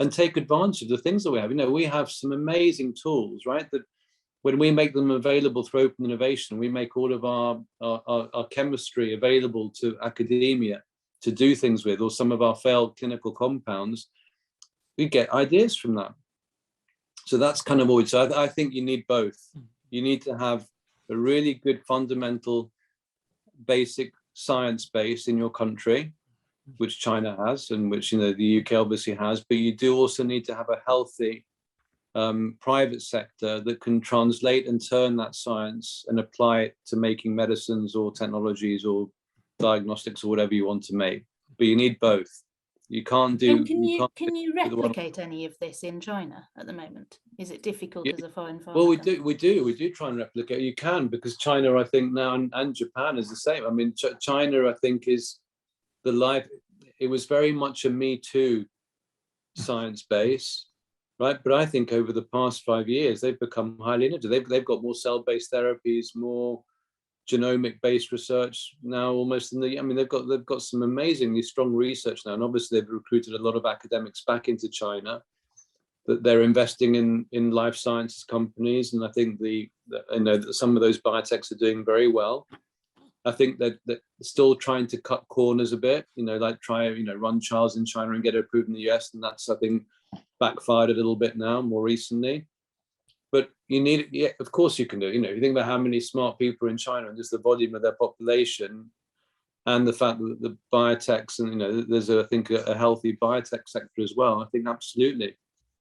and take advantage of the things that we have. You know, we have some amazing tools, right? That when we make them available through open innovation, we make all of our chemistry available to academia to do things with, or some of our failed clinical compounds, we get ideas from that. So that's kind of always, so I think you need both. You need to have a really good fundamental basic science base in your country, which China has and which, the UK obviously has, but you do also need to have a healthy private sector that can translate and turn that science and apply it to making medicines or technologies or diagnostics or whatever you want to make. But you need both. You can't do. And can you replicate any of this in China at the moment? Is it difficult as a foreign pharma? Well, we do try and replicate. You can, because China, I think now, and Japan is the same. I mean, China, I think, is the life. It was very much a Me Too science base, right? But I think over the past 5 years, they've become highly innovative. They've got more cell-based therapies, more genomic-based research now, almost they've got some amazingly strong research now, and obviously they've recruited a lot of academics back into China. That they're investing in life sciences companies, and I think that some of those biotechs are doing very well. I think that they're still trying to cut corners a bit, run trials in China and get it approved in the US, and that's, I think, backfired a little bit now more recently. But you need, of course you can do. If you think about how many smart people are in China and just the volume of their population, and the fact that the biotechs and there's I think a healthy biotech sector as well. I think absolutely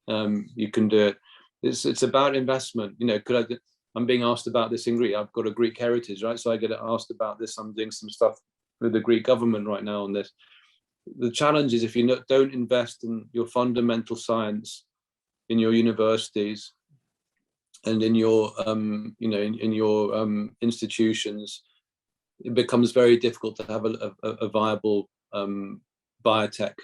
you can do it. It's about investment. I'm being asked about this in Greek. I've got a Greek heritage, right? So I get asked about this. I'm doing some stuff with the Greek government right now on this. The challenge is if you don't invest in your fundamental science in your universities and in your in your institutions, it becomes very difficult to have a viable biotech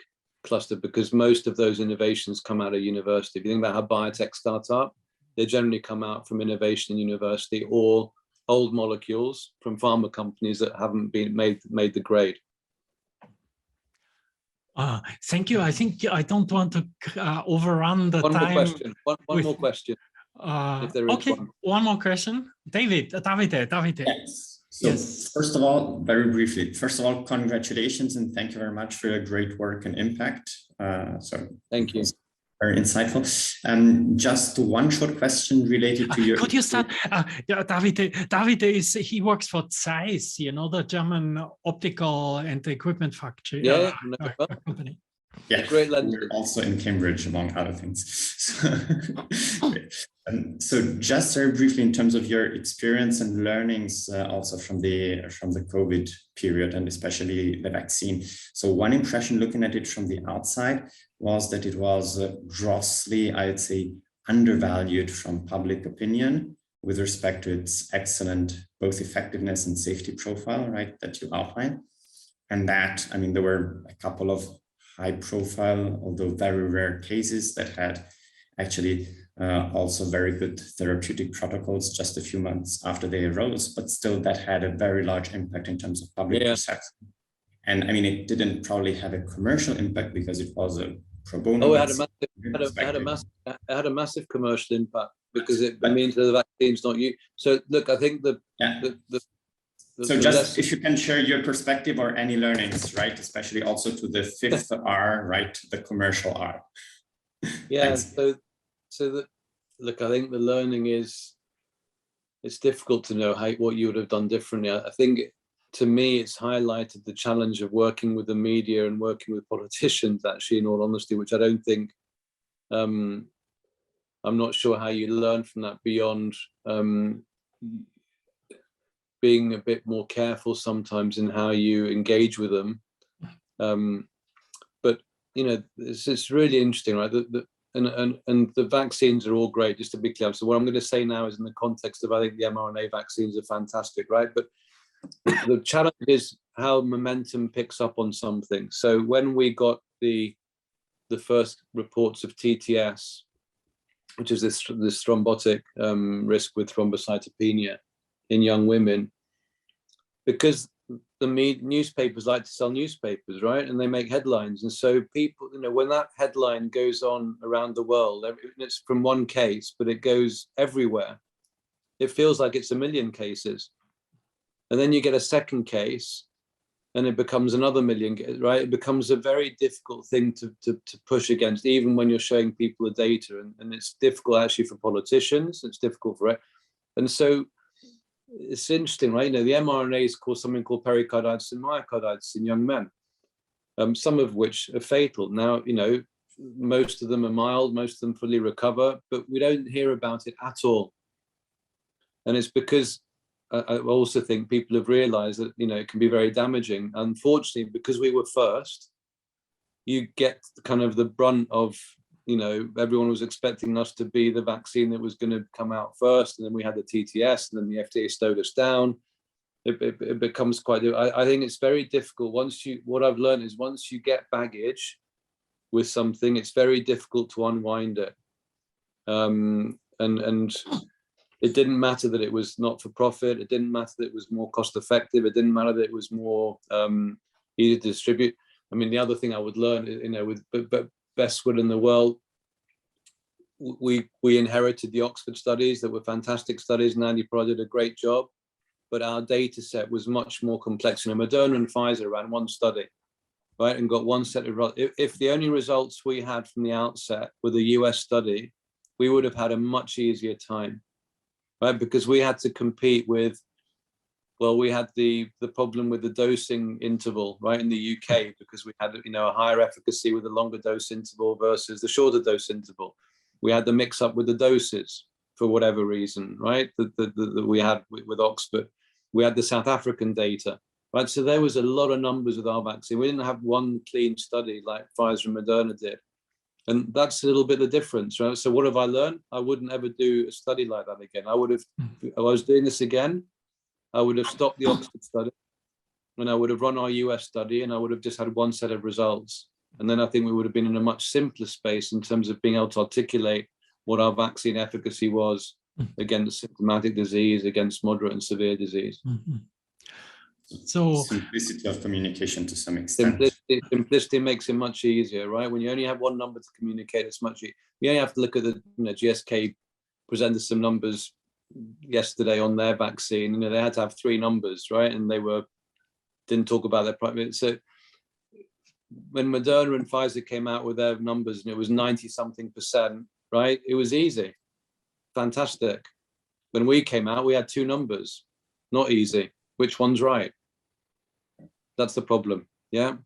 cluster, because most of those innovations come out of university. If you think about how biotech starts up, they generally come out from innovation in university or old molecules from pharma companies that haven't been made the grade. Thank you. I think I don't want to overrun the time. One more question. If there is okay, one more question. Davide. Yes. So first of all, very briefly, congratulations and thank you very much for your great work and impact. Thank you. Very insightful. Just one short question related to your. Could you start? Davide he works for Zeiss, the German optical and equipment factory. Company. Yeah, great lender. We're also in Cambridge, among other things. So just very briefly, in terms of your experience and learnings, also from the COVID period and especially the vaccine. So one impression looking at it from the outside was that it was grossly, I'd say, undervalued from public opinion with respect to its excellent both effectiveness and safety profile, right, that you outlined. And that, there were a couple of high profile, although very rare cases that had actually also very good therapeutic protocols just a few months after they arose, but still that had a very large impact in terms of public perception. And it didn't probably have a commercial impact because it was a pro bono. Oh, it had a massive commercial impact because it means the vaccine's not you. So look, I think if you can share your perspective or any learnings, right, especially also to the fifth R, right, the commercial R. Yeah. Look, I think the learning is it's difficult to know what you would have done differently. I think to me, it's highlighted the challenge of working with the media and working with politicians, actually, in all honesty, which I don't think, I'm not sure how you learn from that beyond being a bit more careful sometimes in how you engage with them. But, it's really interesting, right? And the vaccines are all great, just to be clear. So what I'm going to say now is in the context of, I think the mRNA vaccines are fantastic, right? But the challenge is how momentum picks up on something. So when we got the first reports of TTS, which is this thrombotic risk with thrombocytopenia in young women, because the newspapers like to sell newspapers, right? And they make headlines. And so people, when that headline goes on around the world, it's from one case, but it goes everywhere. It feels like it's a million cases. And then you get a second case, and it becomes another million, right? It becomes a very difficult thing to push against, even when you're showing people the data. And it's difficult actually for politicians, it's difficult for it. And so it's interesting, right? You know, the mRNAs cause something called pericarditis and myocarditis in young men, some of which are fatal. Now, you know, most of them are mild, most of them fully recover, but we don't hear about it at all. And it's because I also think people have realized that, you know, it can be very damaging. Unfortunately, because we were first, you get kind of the brunt of, you know, everyone was expecting us to be the vaccine that was going to come out first. And then we had the TTS, and then the FDA slowed us down. It becomes quite, I think it's very difficult. What I've learned is once you get baggage with something, it's very difficult to unwind it. And it didn't matter that it was not for profit. It didn't matter that it was more cost effective. It didn't matter that it was more easy to distribute. I mean, the other thing I would learn, you know, with best will in the world, we inherited the Oxford studies that were fantastic studies, and Andy Prod did a great job, but our data set was much more complex. You know, Moderna and Pfizer ran one study, right, and got one set of results. If the only results we had from the outset were the US study, we would have had a much easier time. Right, because we had to compete with, well, we had the problem with the dosing interval, right, in the UK, because we had, you know, a higher efficacy with a longer dose interval versus the shorter dose interval. We had the mix up with the doses for whatever reason, right, that we had with Oxford. We had the South African data, right, so there was a lot of numbers with our vaccine. We didn't have one clean study like Pfizer and Moderna did. And that's a little bit the difference, right? So what have I learned? I wouldn't ever do a study like that again. I would have, if I was doing this again, I would have stopped the Oxford study, and I would have run our US study, and I would have just had one set of results. And then I think we would have been in a much simpler space in terms of being able to articulate what our vaccine efficacy was against symptomatic disease, against moderate and severe disease. Mm-hmm. So simplicity of communication to some extent. Simplicity makes it much easier, right? When you only have one number to communicate, it's much easier. You only have to look at the, you know, GSK presented some numbers yesterday on their vaccine. You know, they had to have 3 numbers, right? And they didn't talk about their private. So when Moderna and Pfizer came out with their numbers and it was 90-something%, right? It was easy, fantastic. When we came out, we had 2 numbers, not easy. Which one's right? That's the problem. Yeah.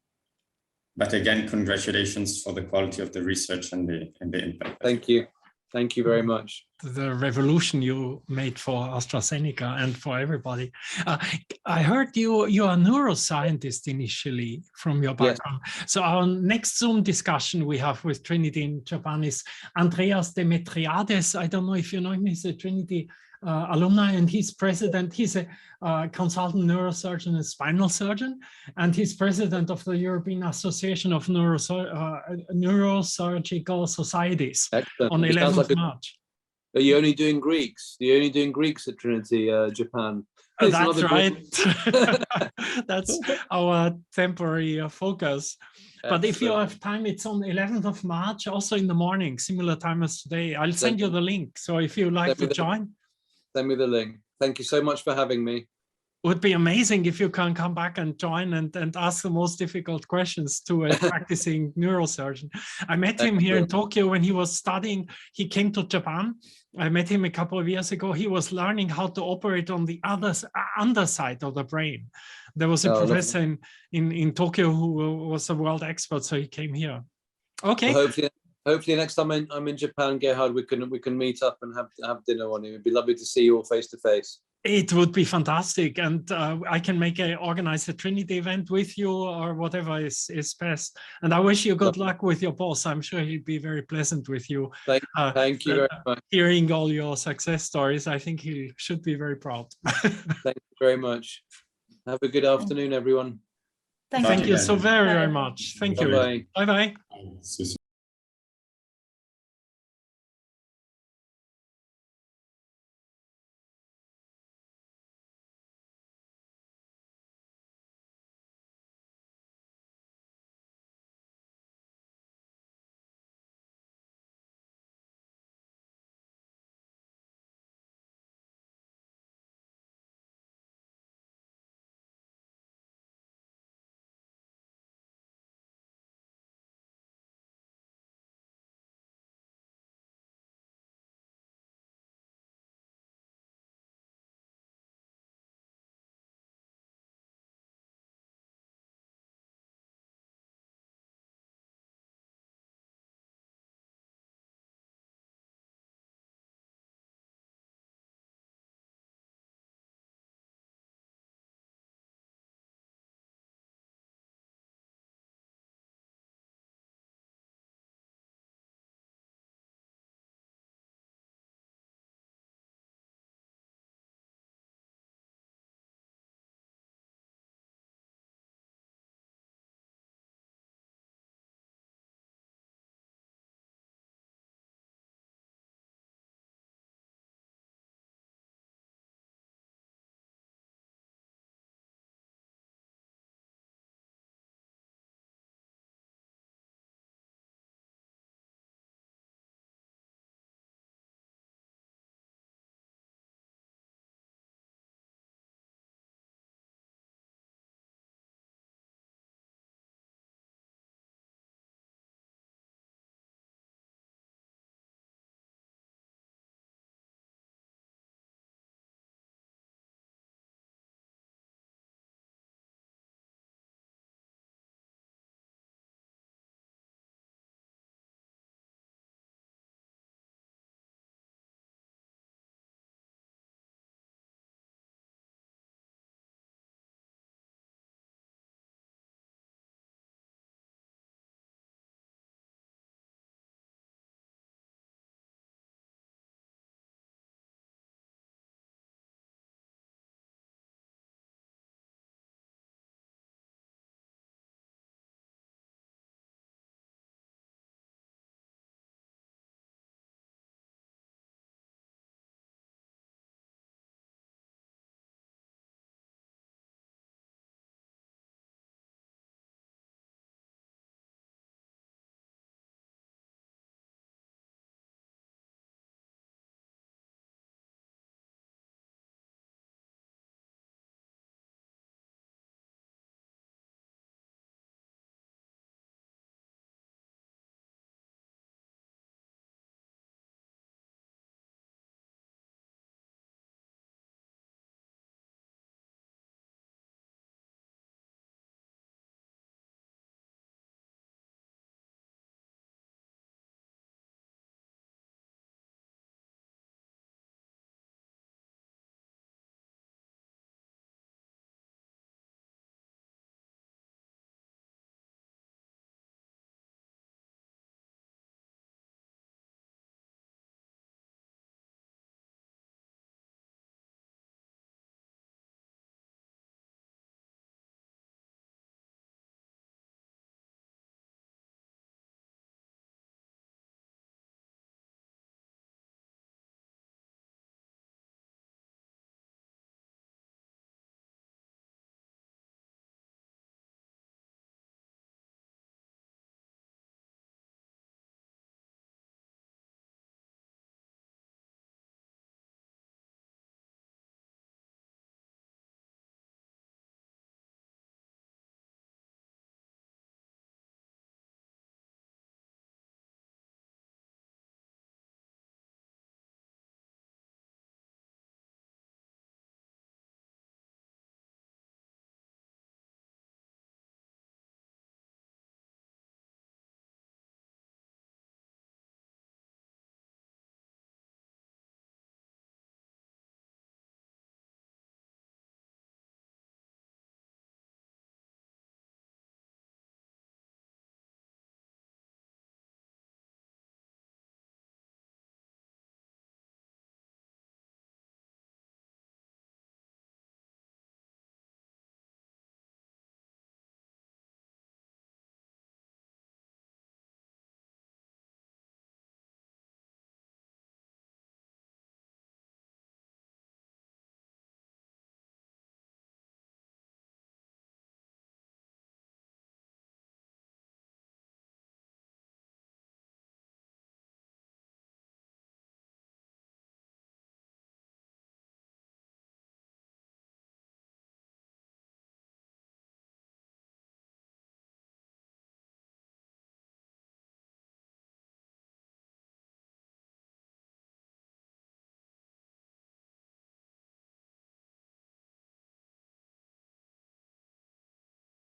But again, congratulations for the quality of the research and the impact. Thank you. Thank you very much. The revolution you made for AstraZeneca and for everybody. I heard you are a neuroscientist initially from your background. Yes. So our next Zoom discussion we have with Trinity in Japan is Andreas Demetriades. I don't know if you know him. He's a Trinity alumni, and he's president. He's a consultant neurosurgeon and spinal surgeon, and he's president of the European Association of Neurosurgical Societies. Excellent. On 11th like March. Are you only doing Greeks? You're only doing Greeks at Trinity, Japan? That's right. That's our temporary focus. But if you have time, it's on 11th of March, also in the morning, similar time as today. I'll send you the link. So if you like to join. Send me the link. Thank you so much for having me. It would be amazing if you can come back and join and ask the most difficult questions to a practicing neurosurgeon. I met him here in Tokyo when he was studying. He came to Japan. I met him a couple of years ago. He was learning how to operate on the underside of the brain. There was a professor in Tokyo who was a world expert, so he came here. Okay. Well, hopefully next time I'm in Japan, Gerhard, we can meet up and have dinner on it. It'd be lovely to see you all face to face. It would be fantastic, and I can organize a Trinity event with you or whatever is best. And I wish you good luck with your boss. I'm sure he'd be very pleasant with you. Thank you very much. Hearing all your success stories, I think he should be very proud. Thank you very much. Have a good afternoon, everyone. Thank you so very much. Thank you. Bye-bye. Bye-bye.